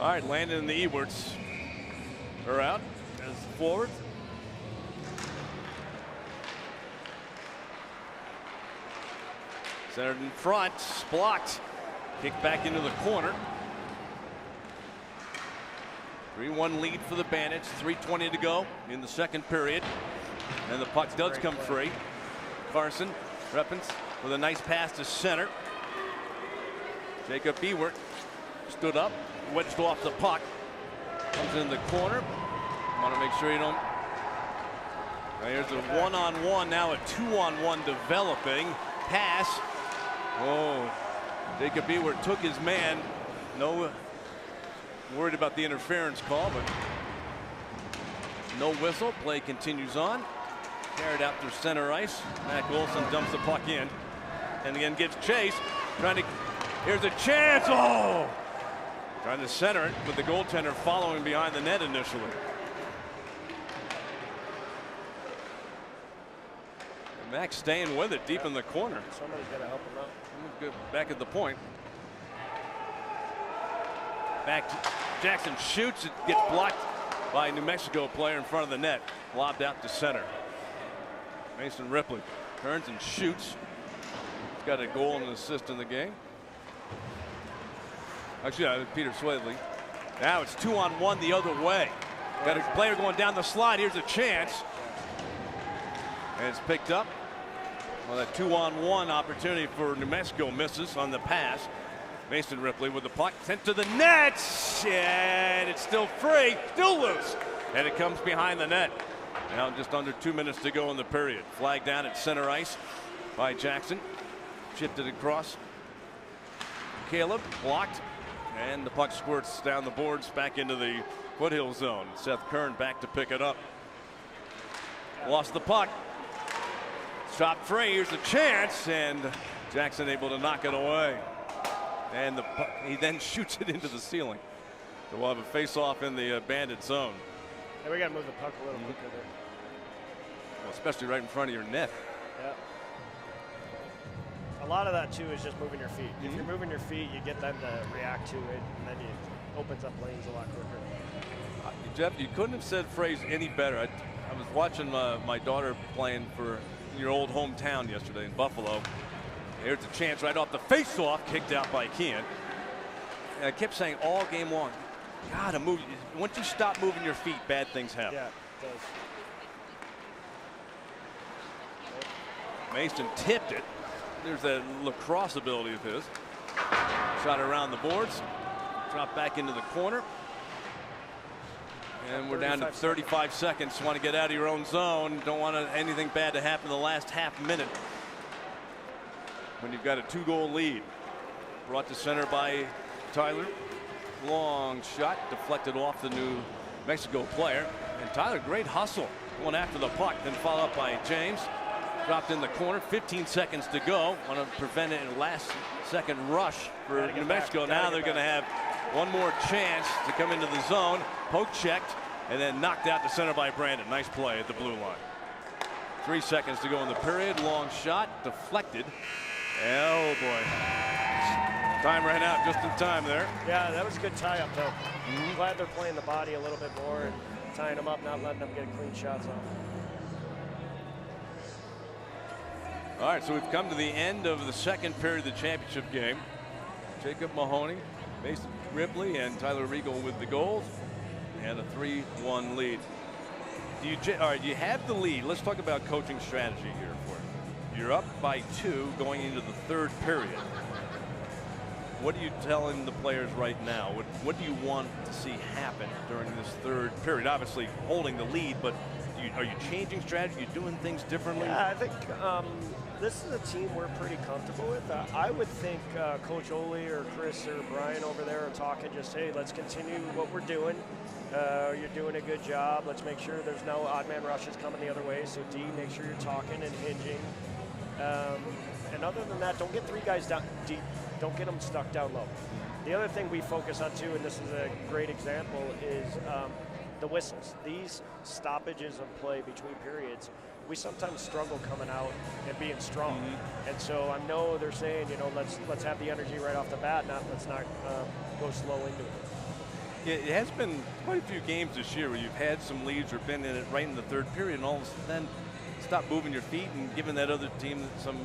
All right, Landon and the Ewerts are out as forward. Centered in front, blocked, kicked back into the corner. 3-1 lead for the Bandits, 3:20 to go in the second period. And the puck does come free. Carson Reppens with a nice pass to center. Jacob Ewert stood up, wedged off the puck. Comes in the corner. Want to make sure you don't. Now here's a 1-on-1, now a 2-on-1 developing. Pass. Oh, Jacob Ewert took his man. No, worried about the interference call, but no whistle. Play continues on. Carried out through center ice. Mac Olson dumps the puck in, and again gives chase. Trying to. Here's a chance. Oh! Trying to center it with the goaltender following behind the net initially. And Max staying with it deep in the corner. Somebody's got to help him out. Good back at the point. Back to Jackson, shoots, it gets blocked by a New Mexico player in front of the net. Lobbed out to center. Mason Ripley turns and shoots. He's got a goal and an assist in the game. Actually, Peter Swedley. Now it's 2-on-1 the other way. Got a player going down the slide. Here's a chance. And it's picked up. Well, that 2-on-1 opportunity for New Mexico misses on the pass. Mason Ripley with the puck sent to the net. And it's still free, still loose. And it comes behind the net. Now just under 2 minutes to go in the period. Flag down at center ice by Jackson. Chipped it across. Caleb blocked. And the puck squirts down the boards back into the foothill zone. Seth Kern back to pick it up. Lost the puck. Shot free. Here's a chance. And Jackson able to knock it away. And he then shoots it into the ceiling. So we'll have a face-off in the Bandit zone. Yeah, we got to move the puck a little quicker there. Well, especially right in front of your net. Yeah. A lot of that too is just moving your feet. If you're moving your feet, you get them to react to it, and then it opens up lanes a lot quicker. Jeff, you couldn't have said phrase any better. I was watching my daughter playing for your old hometown yesterday in Buffalo. Here's a chance right off the face-off, kicked out by Kean. And I kept saying all game long, gotta move. Once you stop moving your feet, bad things happen. Yeah, it does. Mason tipped it. There's that lacrosse ability of his. Shot around the boards. Drop back into the corner. And we're down to 35 seconds. Want to get out of your own zone. Don't want anything bad to happen in the last half minute. When you've got a 2-goal lead. Brought to center by Tyler. Long shot deflected off the New Mexico player. And Tyler, great hustle. Going after the puck. Then followed up by James. Dropped in the corner, 15 seconds to go. Want to prevent it in last second rush for New Mexico. Now they're going to have one more chance to come into the zone. Poke checked and then knocked out to center by Brandon. Nice play at the blue line. 3 seconds to go in the period. Long shot deflected. Oh boy. Time ran out just in time there. Yeah, that was a good tie up though. Glad they're playing the body a little bit more and tying them up, not letting them get clean shots off. All right, so we've come to the end of the second period of the championship game. Jacob Mahoney, Mason Ripley, and Tyler Regal with the goals, and a 3-1 lead. All right, you have the lead. Let's talk about coaching strategy here for you. You're up by 2 going into the third period. What are you telling the players right now? What do you want to see happen during this third period? Obviously holding the lead, but do Are you changing strategy? Are you doing things differently? Yeah, I think this is a team we're pretty comfortable with. I would think Coach Ole or Chris or Brian over there are talking just, hey, let's continue what we're doing. You're doing a good job. Let's make sure there's no odd man rushes coming the other way. So D, make sure you're talking and hinging. And other than that, don't get three guys down deep. Don't get them stuck down low. The other thing we focus on too, and this is a great example, is the whistles. These stoppages of play between periods, we sometimes struggle coming out and being strong. And so I know they're saying, you know, let's have the energy right off the bat, let's not go slow into it. Yeah, it has been quite a few games this year where you've had some leads or been in it right in the third period, and all of a sudden stop moving your feet and giving that other team some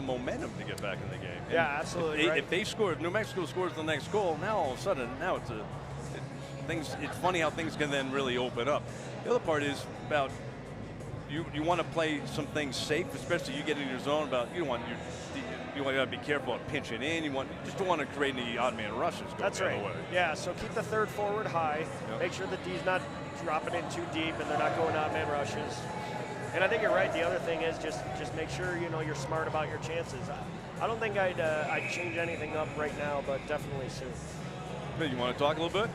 momentum to get back in the game. Yeah, absolutely. If they score, if New Mexico scores the next goal, now all of a sudden, now it's it's funny how things can then really open up. The other part is about you want to play some things safe, especially you get in your zone. About you want to be careful of pinching in. You just don't want to create any odd man rushes. That's right. Yeah. So keep the third forward high. Yep. Make sure the D's not dropping in too deep and they're not going odd man rushes. And I think you're right. The other thing is just make sure you're smart about your chances. I don't think I'd change anything up right now, but definitely soon. Hey, you want to talk a little bit?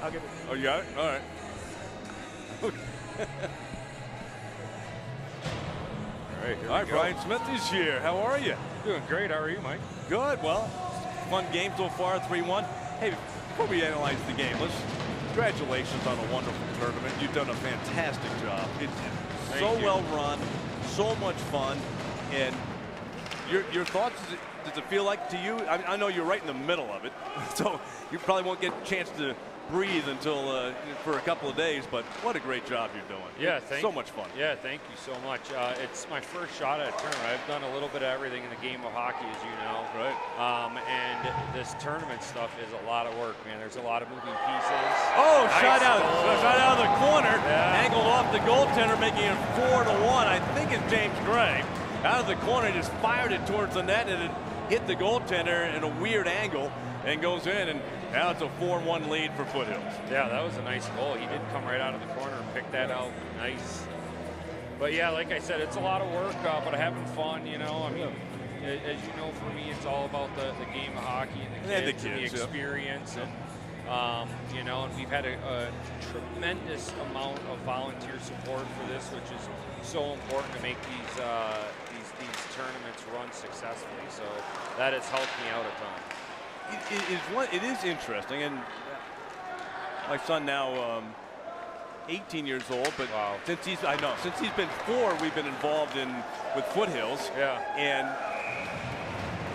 I'll give it. Oh, you got it? All right. All right, Brian Smith is here. How are you? Doing great. How are you, Mike? Good. Well, fun game so far, 3-1. Hey, before we analyze the game, congratulations on a wonderful tournament. You've done a fantastic job. It's so well run, so much fun, and your thoughts? Does it feel like to you? I know you're right in the middle of it, so you probably won't get a chance to breathe until for a couple of days. But what a great job you're doing! Yeah, so much fun. Yeah, thank you so much. It's my first shot at a tournament. I've done a little bit of everything in the game of hockey, as you know. Right. And this tournament stuff is a lot of work, man. There's a lot of moving pieces. Oh, nice shot out of the corner, angled off the goaltender, making it 4-1. I think it's James Gray. Out of the corner, just fired it towards the net, and it hit the goaltender in a weird angle and goes in, and now it's a 4-1 lead for Foothills. Yeah, that was a nice goal. He did come right out of the corner and pick that out. Nice. But yeah, like I said, it's a lot of work, but having fun, you know. I mean, as you know, for me, it's all about the game of hockey and the kids and the experience. And, you know, and we've had a tremendous amount of volunteer support for this, which is so important to make these tournaments run successfully. So that has helped me out a ton. It is interesting, and my son now 18 years old, but since he's been 4, we've been involved with Foothills. Yeah. And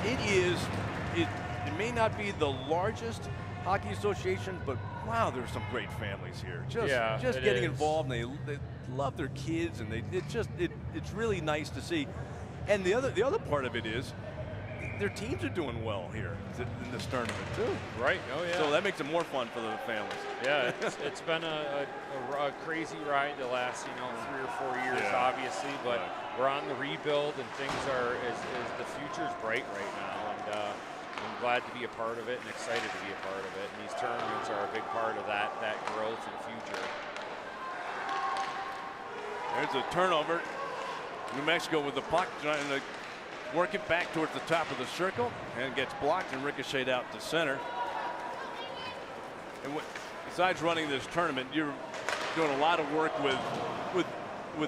it may not be the largest hockey association, but wow, there's some great families here. Just getting involved, and they love their kids, and it's really nice to see. And the other part of it is their teams are doing well here in this tournament too. Right. Oh yeah. So that makes it more fun for the families. Yeah, it's been a crazy ride the last 3 or 4 years, obviously, but we're on the rebuild, and things are the future's bright right now, and I'm glad to be a part of it and excited to be a part of it. And these tournaments are a big part of that growth and future. There's a turnover. New Mexico with the puck, trying to work it back towards the top of the circle, and gets blocked and ricocheted out to center. And besides running this tournament, you're doing a lot of work with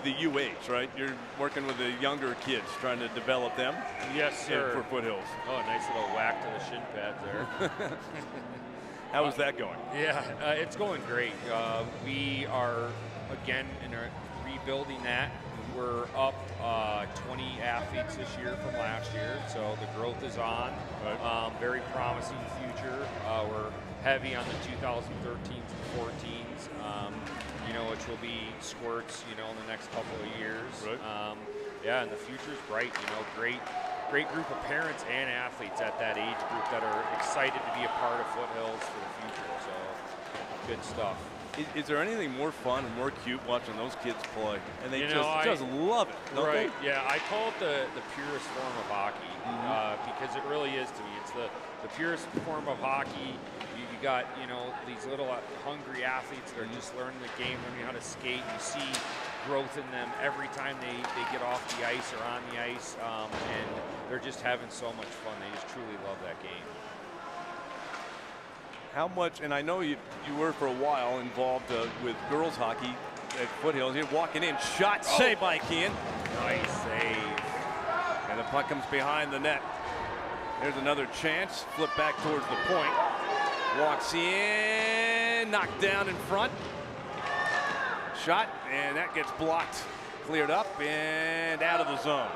the UAs, right? You're working with the younger kids, trying to develop them. Yes, sir. For Foothills. Oh, a nice little whack to the shin pad there. How is that going? Yeah, it's going great. We are again rebuilding that. We're up 20 athletes this year from last year, so the growth is on. Right. Very promising future. We're heavy on the 2013s and 14s, which will be squirts, in the next couple of years. Right. And the future's bright. Great group of parents and athletes at that age group that are excited to be a part of Foothills for the future. So good stuff. Is there anything more fun and more cute watching those kids play? And they just love it, don't right, they? Yeah, I call it the purest form of hockey, because it really is to me. It's the purest form of hockey. You got, these little hungry athletes that are just learning the game, learning how to skate. You see growth in them every time they get off the ice or on the ice, and they're just having so much fun. They just truly love that game. How much, and I know you were for a while involved with girls hockey at Foothills. You're walking in, shot, saved by Kean. Nice save. And the puck comes behind the net. There's another chance. Flip back towards the point. Walks in, knocked down in front. Shot, and that gets blocked. Cleared up and out of the zone.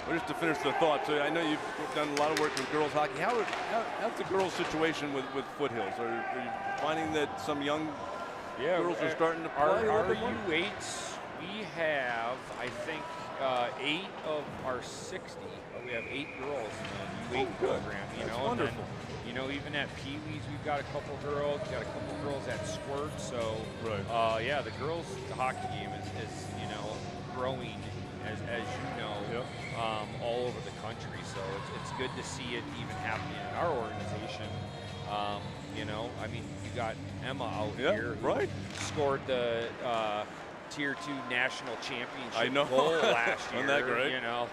Well, just to finish the thought, so I know you've done a lot of work with girls hockey. How's the girls' situation with Foothills? Are you finding that some young girls are starting to play? Our U8s, we have, I think, 8 of our 60. We have 8 girls in the U8 program. You That's know, wonderful. And then, you know, even at Pee Wees, we've got a couple girls. We've got a couple girls at Squirt. So, yeah, the girls' hockey game is you know, growing as you know, all over the country. So it's good to see it even happening in our organization. You know, I mean, you got Emma out here who scored the Tier 2 national championship goal last year. Isn't that great? You know,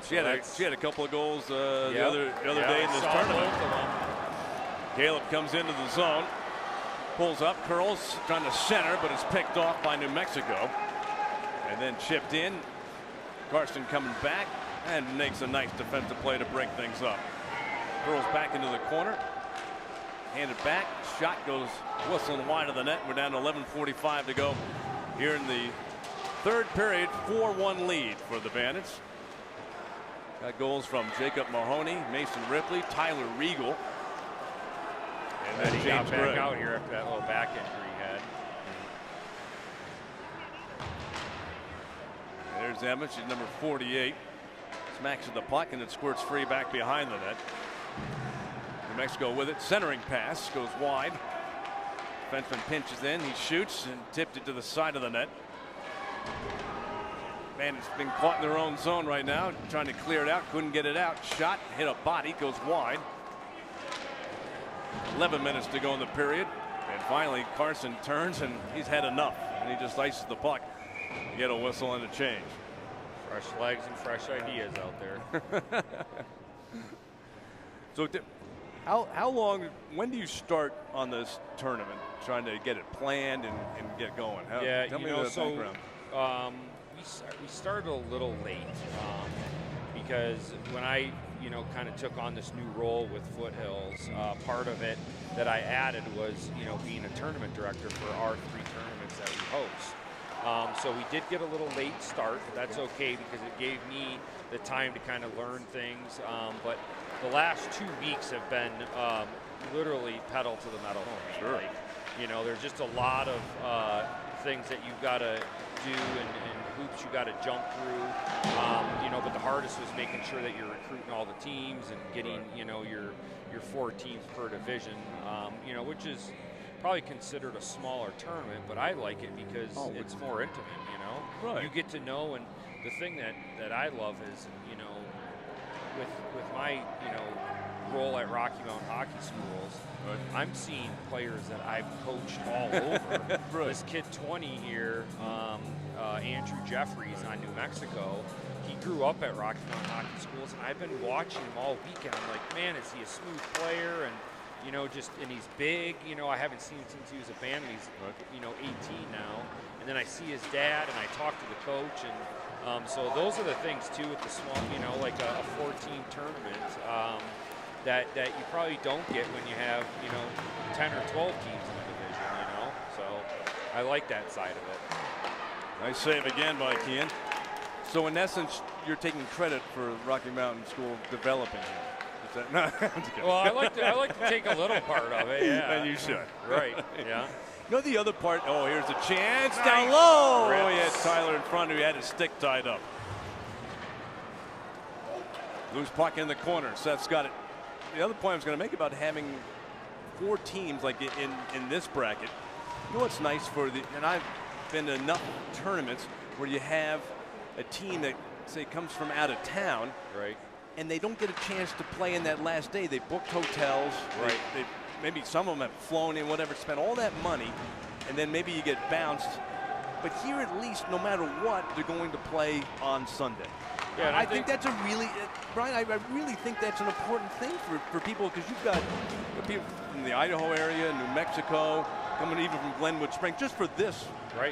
she had a couple of goals the other day in this tournament. Caleb comes into the zone, pulls up, curls, trying to center, but it's picked off by New Mexico, and then chipped in. Carson coming back and makes a nice defensive play to break things up. Curls back into the corner, handed back, shot goes whistling wide of the net. We're down to 11:45 to go here in the third period. 4-1 lead for the Bandits. Got goals from Jacob Mahoney, Mason Ripley, Tyler Regal, and then he James got back Gregg. out here after that little back injury he had. There's Emma, she's number 48. Smacks at the puck and it squirts free back behind the net. New Mexico with it, centering pass goes wide. Defenseman pinches in, he shoots and tipped it to the side of the net. Bandits been caught in their own zone right now, trying to clear it out, couldn't get it out. Shot, hit a body, goes wide. 11 minutes to go in the period, and finally Carson turns and he's had enough, and he just ices the puck. Get a whistle and a change. Fresh legs and fresh ideas out there. So how long, when do you start on this tournament, trying to get it planned and get going? Tell me the background. We started a little late because when I kind of took on this new role with Foothills, part of it that I added was being a tournament director for our 3 tournaments that we host. So we did get a little late start, but that's okay because it gave me the time to kind of learn things. But the last 2 weeks have been literally pedal to the metal for me. Like, there's just a lot of things that you've got to do and hoops you got to jump through. But the hardest was making sure that you're recruiting all the teams and getting your 4 teams per division. Which is probably considered a smaller tournament, but I like it because it's more intimate. You get to know, and the thing that I love is with my role at Rocky Mountain Hockey Schools, I'm seeing players that I've coached all over. This kid 20 here, Andrew Jeffries on New Mexico, he grew up at Rocky Mountain Hockey Schools, and I've been watching him all weekend. I'm like, man, is he a smooth player? And and he's big. I haven't seen him since he was a band. He's 18 now. And then I see his dad, and I talk to the coach, and so those are the things too with the small, like a 4-team tournament that you probably don't get when you have 10 or 12 teams in a division. So I like that side of it. Nice save again by Kean. So in essence, you're taking credit for Rocky Mountain School developing him. No, well, I like to take a little part of it. Yeah, and you should. Right. Yeah. The other part. Oh, here's a chance down low. Oh, he had Tyler in front who had his stick tied up. Loose puck in the corner. Seth's got it. The other point I was going to make about having 4 teams like in this bracket. What's nice and I've been to enough tournaments where you have a team that say comes from out of town. Right. And they don't get a chance to play in that last day. They booked hotels. Right. Maybe some of them have flown in, whatever, spent all that money, and then maybe you get bounced but here at least, no matter what, they're going to play on Sunday. Yeah, and I think that's a really, Brian, I really think that's an important thing for people, because you've got people from the Idaho area, New Mexico, coming even from Glenwood Springs, just for this,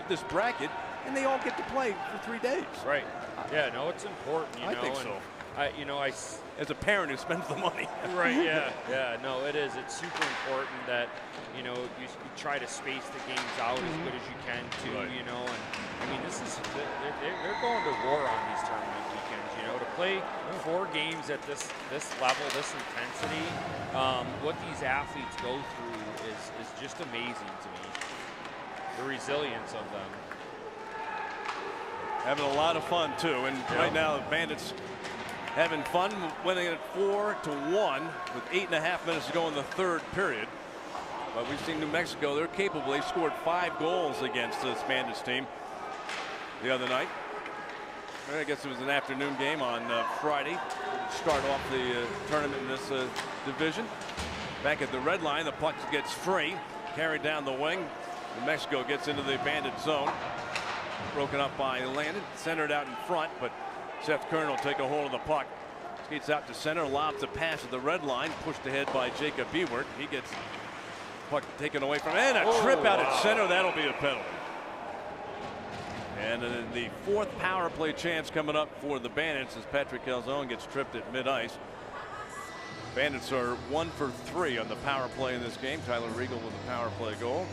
this bracket, and they all get to play for 3 days. Right. Yeah, no, it's important, you know. I think so. As a parent who spends the money. Right, yeah, no, it is. It's super important that, you know, you try to space the games out as good as you can, too, you know. And, I mean, they're going to war on these tournament weekends, you know. To play 4 games at this level, this intensity, what these athletes go through is just amazing to me. The resilience of them. Having a lot of fun, too. And right now, the Bandits having fun, winning it 4-1 with 8.5 minutes to go in the third period. But we've seen New Mexico, they're capable. They scored 5 goals against this Bandits team the other night. I guess it was an afternoon game on Friday. Start off the tournament in this division. Back at the red line, the puck gets free, carried down the wing. New Mexico gets into the Bandit zone. Broken up by Landon, centered out in front, but Seth Kern will take a hold of the puck. Skates out to center, lobs a pass at the red line, pushed ahead by Jacob Ewert. He gets puck taken away from him, and a trip out at center. That'll be a penalty. And the 4th power play chance coming up for the Bandits as Patrick Calzone gets tripped at mid-ice. Bandits are 1 for 3 on the power play in this game. Tyler Riegel with a power play goal.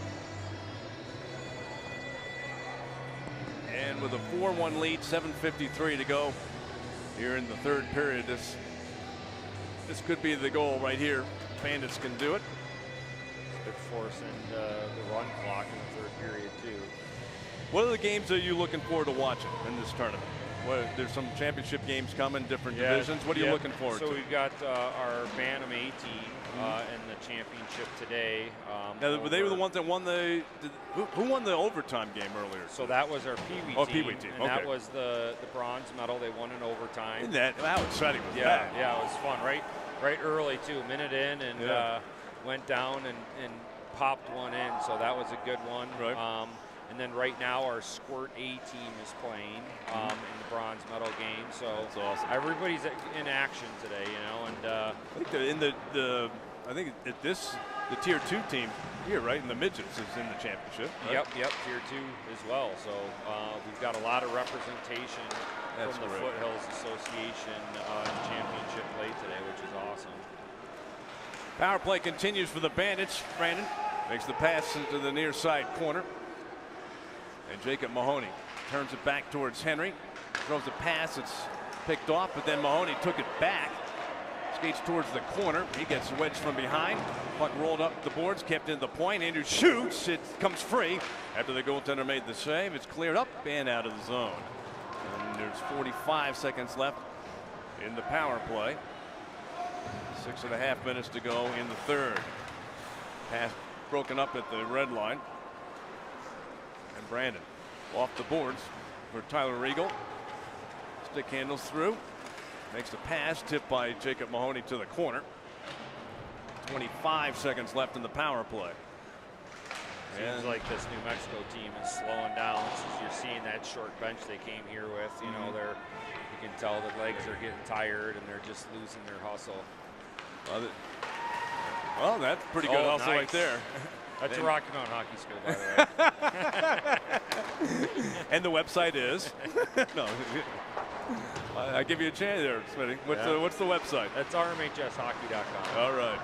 And with a 4-1 lead, 7:53 to go here in the third period. This could be the goal right here. Bandits can do it. Good force and the run clock in the third period too. What are the games that you're looking forward to watching in this tournament? There's some championship games coming, different divisions. What are you looking forward to? So we've got our Bantam A team in the championship today. Now, they were the ones that won who won the overtime game earlier? So that was our Pee Wee team. Pee Wee team. And that was the bronze medal. They won in overtime. How exciting was that? Yeah, it was fun. Right early too, a minute in, and went down and popped one in. So that was a good one. Right. And then right now our Squirt A team is playing in the bronze medal game. So that's awesome. Everybody's in action today, you know. And I think the tier 2 team here, right, in the midgets is in the championship. Right? Yep, tier 2 as well. So we've got a lot of representation from the Foothills Association in championship play today, which is awesome. Power play continues for the Bandits. Brandon makes the pass into the near side corner. And Jacob Mahoney turns it back towards Henry. Throws a pass. It's picked off, but then Mahoney took it back. Skates towards the corner. He gets wedged from behind. Puck rolled up the boards, kept in the point. Andrews shoots. It comes free after the goaltender made the save. It's cleared up and out of the zone. And there's 45 seconds left in the power play. 6.5 minutes to go in the third. Pass broken up at the red line. And Brandon off the boards for Tyler Riegel. Stick handles through. Makes the pass, tipped by Jacob Mahoney to the corner. 25 seconds left in the power play. Seems like this New Mexico team is slowing down. You're seeing that short bench they came here with. You know, you can tell the legs are getting tired and they're just losing their hustle. Well, that's pretty good hustle right there. That's a Rocky Mountain Hockey School, by the way. And the website is? No. I give you a chance there, Smitty. What's the website? That's rmhshockey.com. All right.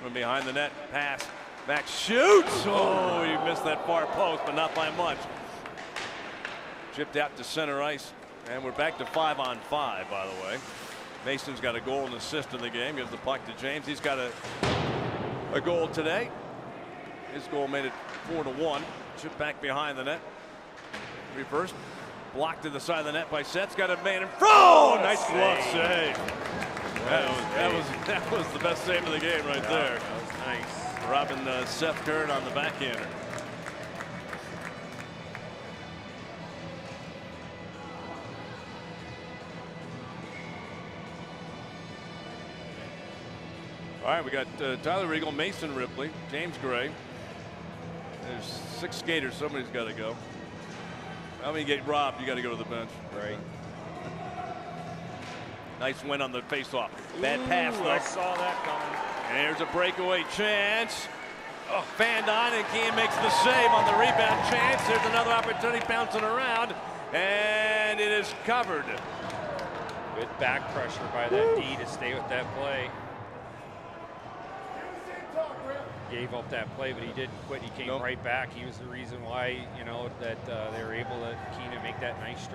From behind the net, pass. Max shoots. Oh, he missed that far post, but not by much. Chipped out to center ice. And we're back to 5-on-5, by the way. Mason's got a goal and assist in the game. Gives the puck to James. He's got a goal today. His goal made it 4-1. Chipped back behind the net. Reversed. Blocked to the side of the net by Seth's got a man in front. Oh, nice glove save. That was the best save of the game right there. That was nice. Robbing Seth Kern on the backhander. All right, we got Tyler Riegel, Mason Ripley, James Gray, There's 6 skaters. Somebody's got to go. How many get robbed? You got to go to the bench. Right. Nice win on the faceoff. Bad pass, though. I saw that coming. And here's a breakaway chance. Oh, fanned on, and Keane makes the save on the rebound chance. There's another opportunity bouncing around, and it is covered. Good back pressure by that D to stay with that play. Gave up that play, but he didn't quit. He came right back. He was the reason why, you know, that they were able to Keane to make that nice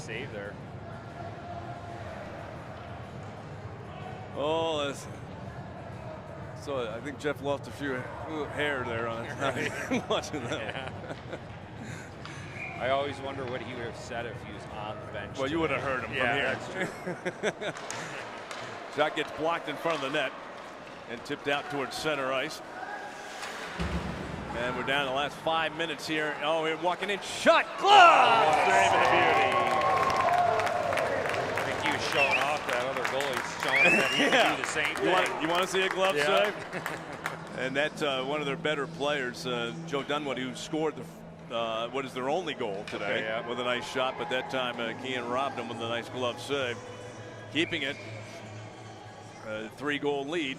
save there. Oh, that's, so I think Jeff lost a few hair there on watching that. Yeah. I always wonder what he would have said if he was on the bench. Well, you would have heard him from here. That's true. Shot gets blocked in front of the net and tipped out towards center ice. And we're down to the last 5 minutes here. Oh, we're walking in. Shot. Glove! Save and a beauty. I think he was showing off that other goalie's showing that he can do the same thing. You want to see a glove save? And that's one of their better players, Joe Dunwoody, who scored what is their only goal today with a nice shot. But that time, Keane robbed him with a nice glove save. Keeping it. 3-goal lead.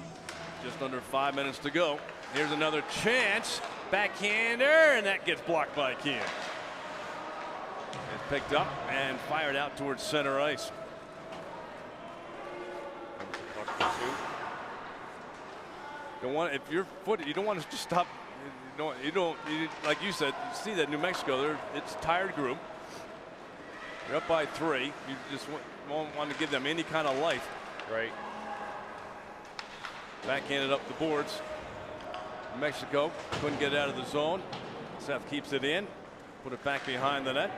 Just under 5 minutes to go. Here's another chance. Backhander, and that gets blocked by Keane. It's picked up and fired out towards center ice. Don't want, if your foot, you don't want to just stop. You like you said, you see that New Mexico, it's a tired group. You're up by 3. You just won't want to give them any kind of life. Right. Backhanded up the boards. Mexico couldn't get out of the zone. Seth keeps it in, put it back behind the net,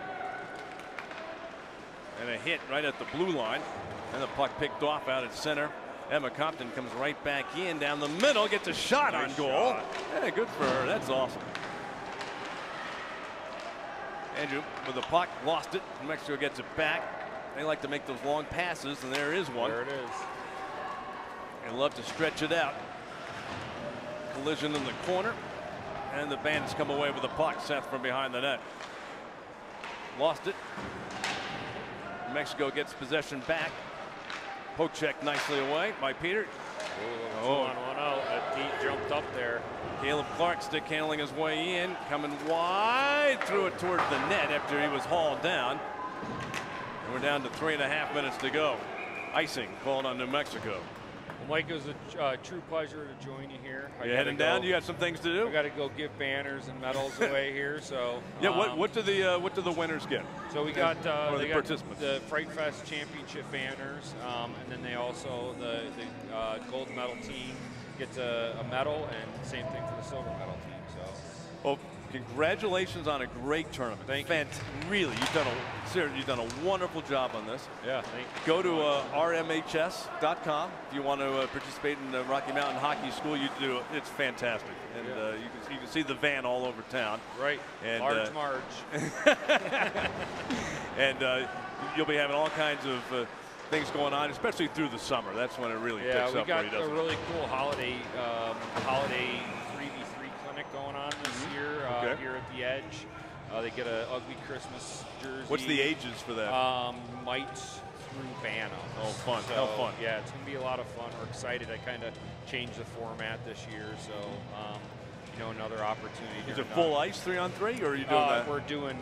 and a hit right at the blue line, and the puck picked off out at center. Emma Compton comes right back in down the middle, gets a shot on goal. Yeah, good for her. That's awesome. Andrew with the puck, lost it. New Mexico gets it back. They like to make those long passes, and there is one. There it is. They love to stretch it out. Collision in the corner, and the Bandits come away with the puck. Seth from behind the net. Lost it. Mexico gets possession back. Poke check nicely away by Peter. Oh, 2-on-1 out. That Pete jumped up there. Caleb Clark stick handling his way in, coming wide, threw it towards the net after he was hauled down. And we're down to 3.5 minutes to go. Icing called on New Mexico. Well, Mike, it was a true pleasure to join you here. You heading down? You got some things to do? I got to go give banners and medals away here. So yeah, what do the winners get? So we got the participants. The Fright Fest Championship banners, and then they also the gold medal team gets a medal, and same thing for the silver medal team. So. Well, congratulations on a great tournament. Thank you. Really, you've done a wonderful job on this. Yeah, thank you. Go to rmhs.com if you want to participate in the Rocky Mountain Hockey School. You do it's fantastic, and you can see the van all over town. Right, and large Marge. And you'll be having all kinds of things going on, especially through the summer. That's when it really picks up. Yeah, we got a really cool holiday 3v3 clinic going on this year here at the Edge. They get an ugly Christmas jersey. What's the ages for that? Mite through Bantam. Oh, fun. So, how fun. Yeah, it's going to be a lot of fun. We're excited. I kind of changed the format this year, so another opportunity. Is it full ice 3-on-3, or are you doing that? We're doing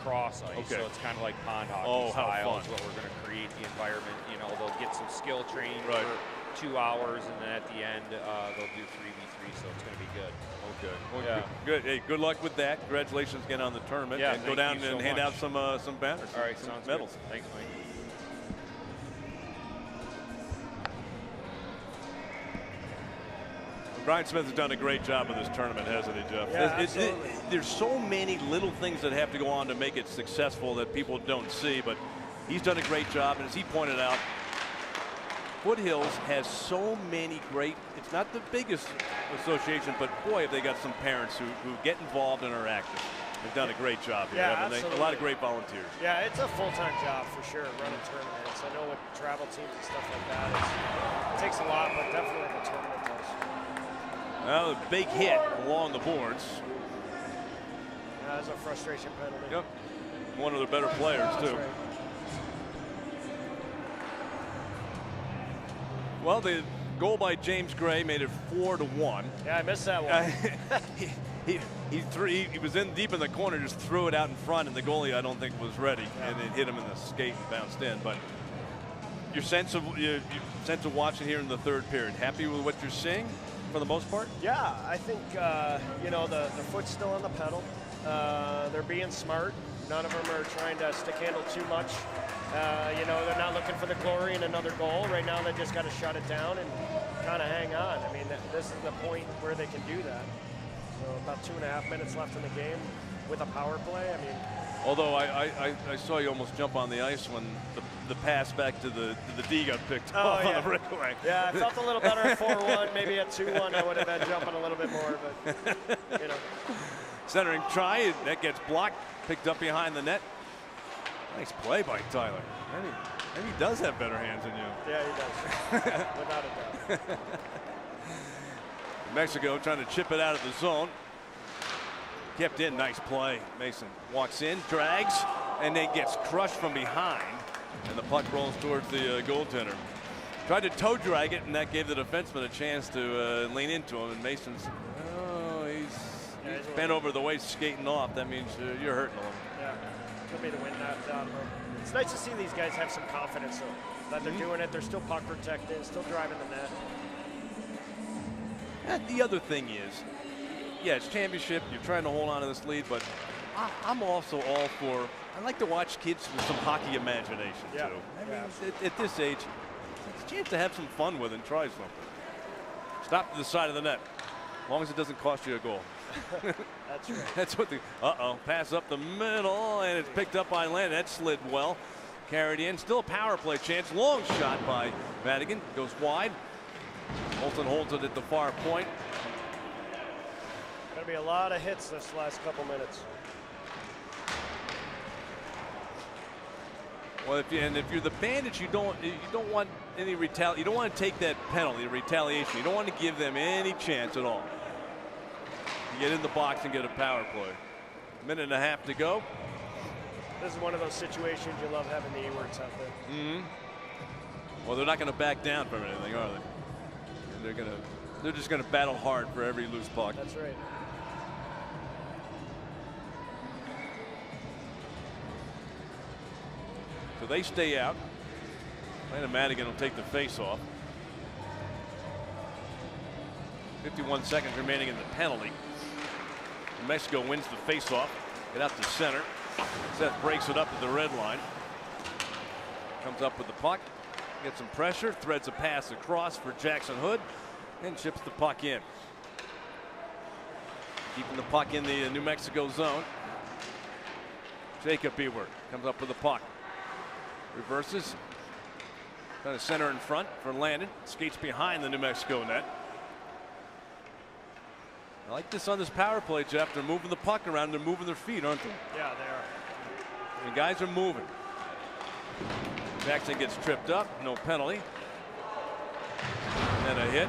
cross ice, so it's kind of like pond hockey style. Is what we're going to create the environment. They'll get some skill training for 2 hours, and then at the end they'll do 3v3, so it's going to be good. Okay. Well, good. Hey, good luck with that. Congratulations again on the tournament. Yeah, and go down and hand out some banners. All right, sounds medals. Good. Thanks, Mike. Brian Smith has done a great job in this tournament, hasn't he, Jeff? Yeah, there's so many little things that have to go on to make it successful that people don't see, but he's done a great job. And as he pointed out, Foothills has so many great, it's not the biggest association, but boy, have they got some parents who get involved and are active. They've done a great job here, haven't they? A lot of great volunteers. Yeah, it's a full-time job for sure, running tournaments. I know with travel teams and stuff like that, it takes a lot, but definitely the tournament does. Now, the big hit along the boards. That's a frustration penalty. Yep. One of the better players, That's too. right. Well, the goal by James Gray made it 4-1. Yeah, I missed that one. He was in deep in the corner, just threw it out in front, and the goalie I don't think was ready, and it hit him in the skate and bounced in. But your sense of watching here in the third period, happy with what you're seeing for the most part? Yeah, I think you know, the foot's still on the pedal. They're being smart. None of them are trying to stick handle too much. You know, they're not looking for the glory in another goal. Right now, they just got to shut it down and kind of hang on. I mean, this is the point where they can do that. So about 2.5 minutes left in the game with a power play. I mean, although I saw you almost jump on the ice when the pass back to the D got picked off on the breakaway. Yeah, I felt a little better at 4-1. Maybe at 2-1, I would have been jumping a little bit more, but you know. Centering try, that gets blocked, picked up behind the net. Nice play by Tyler. Maybe he does have better hands than you. Yeah, he does. Without a doubt. Mexico trying to chip it out of the zone. Kept in, nice play. Mason walks in, drags, and then gets crushed from behind. And the puck rolls towards the goaltender. Tried to toe drag it, and that gave the defenseman a chance to lean into him. And Mason's, he's bent over the waist, skating off. That means you're hurting him. Yeah, could be the wind knocked out of him. It's nice to see these guys have some confidence, though, that they're doing it. They're still puck protected, still driving the net. And the other thing is, yeah, it's championship. You're trying to hold on to this lead, but I'm also all for. I like to watch kids with some hockey imagination too. I mean, at this age, it's a chance to have some fun with and try something. Stop to the side of the net, as long as it doesn't cost you a goal. That's right. That's what the pass up the middle, and it's picked up by Landon. That slid well, carried in. Still a power play chance. Long shot by Madigan, goes wide. Holton holds it at the far point. Gonna be a lot of hits this last couple minutes. Well, if you're the Bandits, you don't want any you don't want to take that penalty, retaliation. You don't want to give them any chance at all. You get in the box and get a power play. 1.5 minutes to go. This is one of those situations you love having the Ewarts out there. Mm-hmm. Well, they're not going to back down from anything, are they? They're just going to battle hard for every loose puck. That's right. So they stay out. Landon Madigan will take the face-off. 51 seconds remaining in the penalty. New Mexico wins the face-off. Get out to center. Seth breaks it up at the red line. Comes up with the puck. Gets some pressure. Threads a pass across for Jackson Hood. And chips the puck in. Keeping the puck in the New Mexico zone. Jacob Ewert comes up with the puck. Reverses. Trying to center in front for Landon. Skates behind the New Mexico net. I like this on this power play, Jeff. They're moving the puck around. They're moving their feet, aren't they? Yeah, they are. The guys are moving. Jackson gets tripped up. No penalty. And a hit.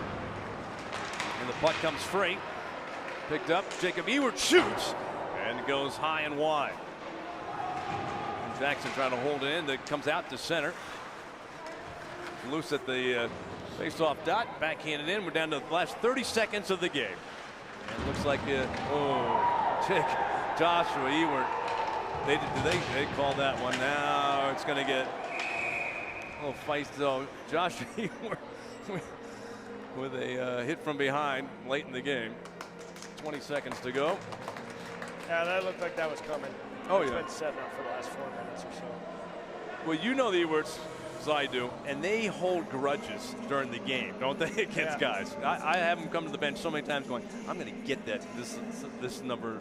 And the puck comes free. Picked up. Jacob Ewert shoots. And it goes high and wide. And Jackson trying to hold it in. That comes out to center. Loose at the face-off dot. Backhanded in. We're down to the last 30 seconds of the game. And it looks like Joshua Ewert. They called that one. Now it's going to get a little feisty. So Joshua Ewert with a hit from behind late in the game. 20 seconds to go. Yeah, that looked like that was coming. Oh, It's yeah. been setting up for the last 4 minutes or so. Well, you know the Ewerts, as I do, and they hold grudges during the game, don't they, against guys? I have them come to the bench so many times going, I'm going to get that, this number.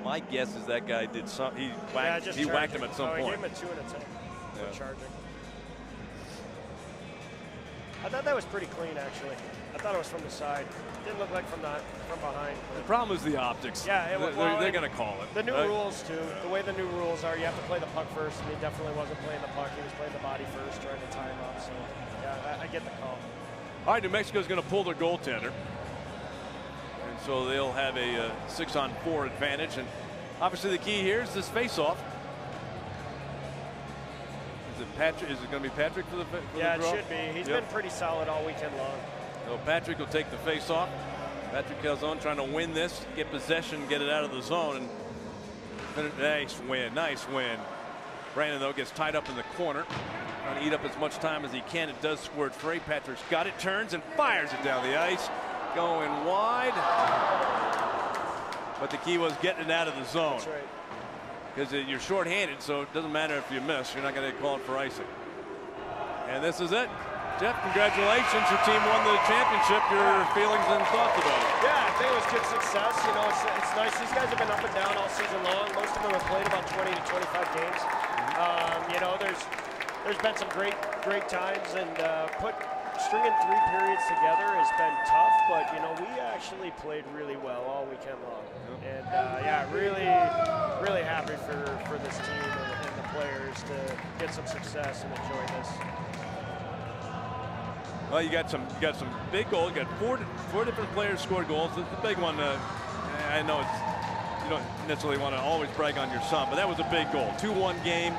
My guess is that guy did some, he whacked him at some point. He gave him a 2 and a 10 for charging. I thought that was pretty clean, actually. I thought it was from the side. Didn't look like from behind. The problem is the optics. Yeah, they're going to call it. The new rules too. The way the new rules are, you have to play the puck first, and he definitely wasn't playing the puck. He was playing the body first, trying to tie him up. So yeah, I get the call. All right, New Mexico's going to pull their goaltender. And so they'll have a 6-on-4 advantage. And obviously the key here is this face-off. Is it Patrick? Is it going to be Patrick for the Yeah, the draw? it should be. He's been pretty solid all weekend long. So Patrick will take the face-off. Patrick Calzone trying to win this, get possession, get it out of the zone, and nice win, nice win. Brandon though gets tied up in the corner, trying to eat up as much time as he can. It does squirt free. Patrick's got it, turns and fires it down the ice, going wide. But the key was getting it out of the zone. That's right. Because you're shorthanded, so it doesn't matter if you miss. You're not going to get called for icing. And this is it. Jeff, congratulations. Your team won the championship. Your feelings and thoughts about it? Yeah, I think it was good success. You know, it's nice. These guys have been up and down all season long. Most of them have played about 20 to 25 games. You know, there's been some great times, and stringing 3 periods together has been tough. But you know, we actually played really well all weekend long, and yeah, really happy for this team and the players to get some success and enjoy this. Well, you got some big goals. You got four different players scored goals. The big one, I know you don't necessarily want to always brag on your son, but that was a big goal. 2-1 game.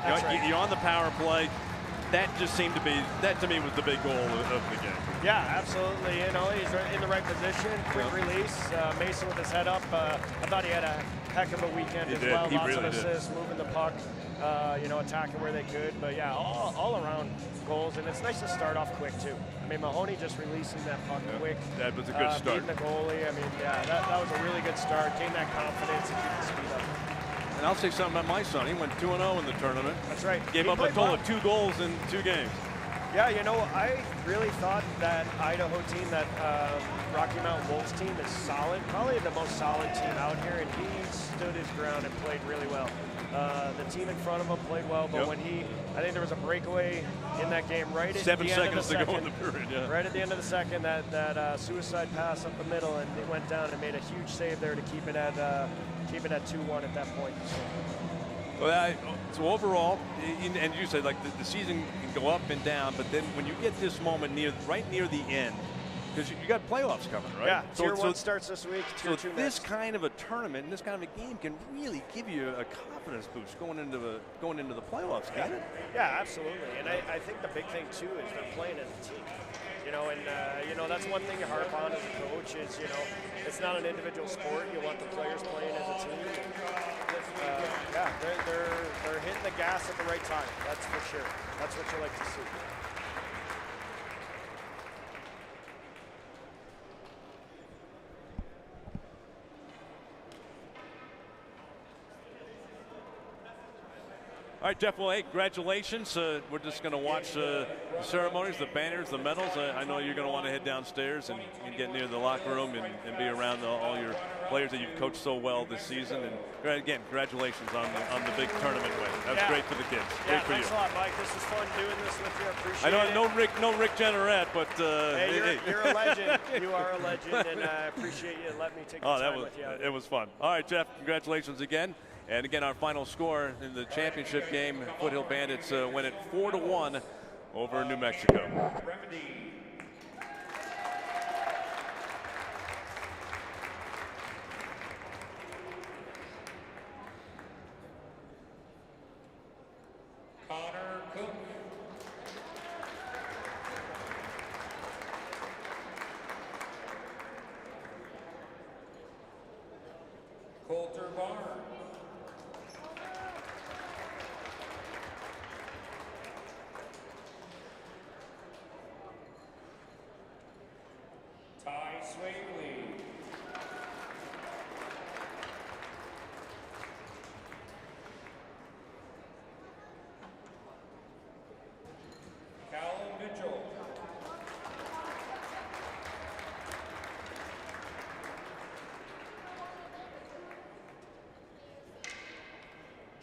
You're on the power play. That just seemed to be, that to me was the big goal of the game. Yeah, absolutely. You know, he's in the right position, quick release. Mason with his head up. I thought he had a heck of a weekend as well. He Lots really of assists, moving the puck, you know, attacking where they could. But yeah, all around goals, and it's nice to start off quick too. I mean, Mahoney just releasing that puck quick. That was a good start. Beating the goalie. I mean, yeah, that was a really good start. Gained that confidence and keep the speed up. And I'll say something about my son. He went 2-0 in the tournament. That's right. Gave up a total of 2 goals in 2 games. Yeah, you know, I really thought that Idaho team, that Rocky Mountain Wolves team is solid, probably the most solid team out here, and he stood his ground and played really well. The team in front of him played well, but when I think there was a breakaway in that game right at the end of the second. 7 seconds to go in the period, yeah. Right at the end of the second, that suicide pass up the middle, and it went down and made a huge save there to keep it at 2-1 at that point. Well, so overall, and you said like the season can go up and down, but then when you get this moment right near the end, because you got playoffs coming, right? Yeah, Tier 1 starts this week, Tier 2 this next. kind of a tournament, and this kind of a game can really give you a confidence boost going into the playoffs, can it? Yeah, absolutely. And I think the big thing too is they're playing as a team. You know, and you know, that's one thing you harp on as a coach is, you know, it's not an individual sport. You want the players playing as a team. Yeah, they're hitting the gas at the right time. That's for sure. That's what you like to see. All right, Jeff, well, hey, congratulations. We're just going to watch the ceremonies, the banners, the medals. I know you're going to want to head downstairs and get near the locker room and be around all your players that you've coached so well this season. And again, congratulations on the big tournament win. That's great for the kids. Great for thanks you. a lot, Mike. This is fun doing this with you. I appreciate I it. know no Rick Jenneret, but hey, you're a legend. You are a legend, and I appreciate you letting me take the time with you. It was fun. All right, Jeff, congratulations again. And again, our final score in the championship game, Foothill Bandits win it 4-1 over New Mexico. Coulter Barnes. Ty Swavely. Callum Mitchell.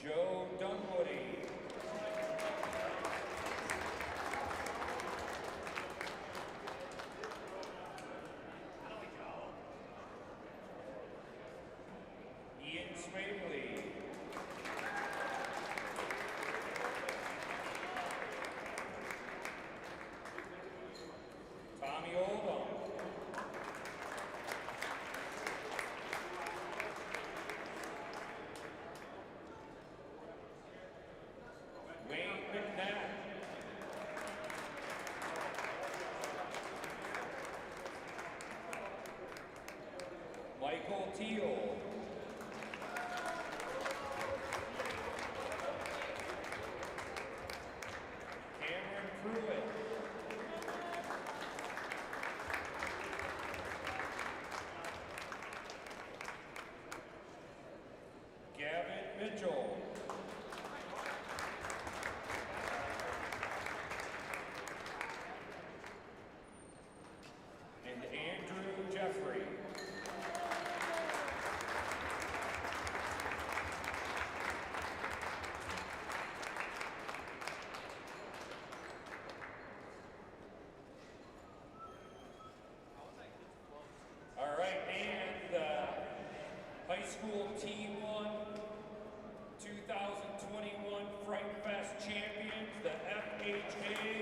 Joe Dunwoody. Michael Teal. Cameron Pruitt. Gavin Mitchell. And Andrew Jeffrey. All right, and high school T1 2021 Fright Fest champions, the FHA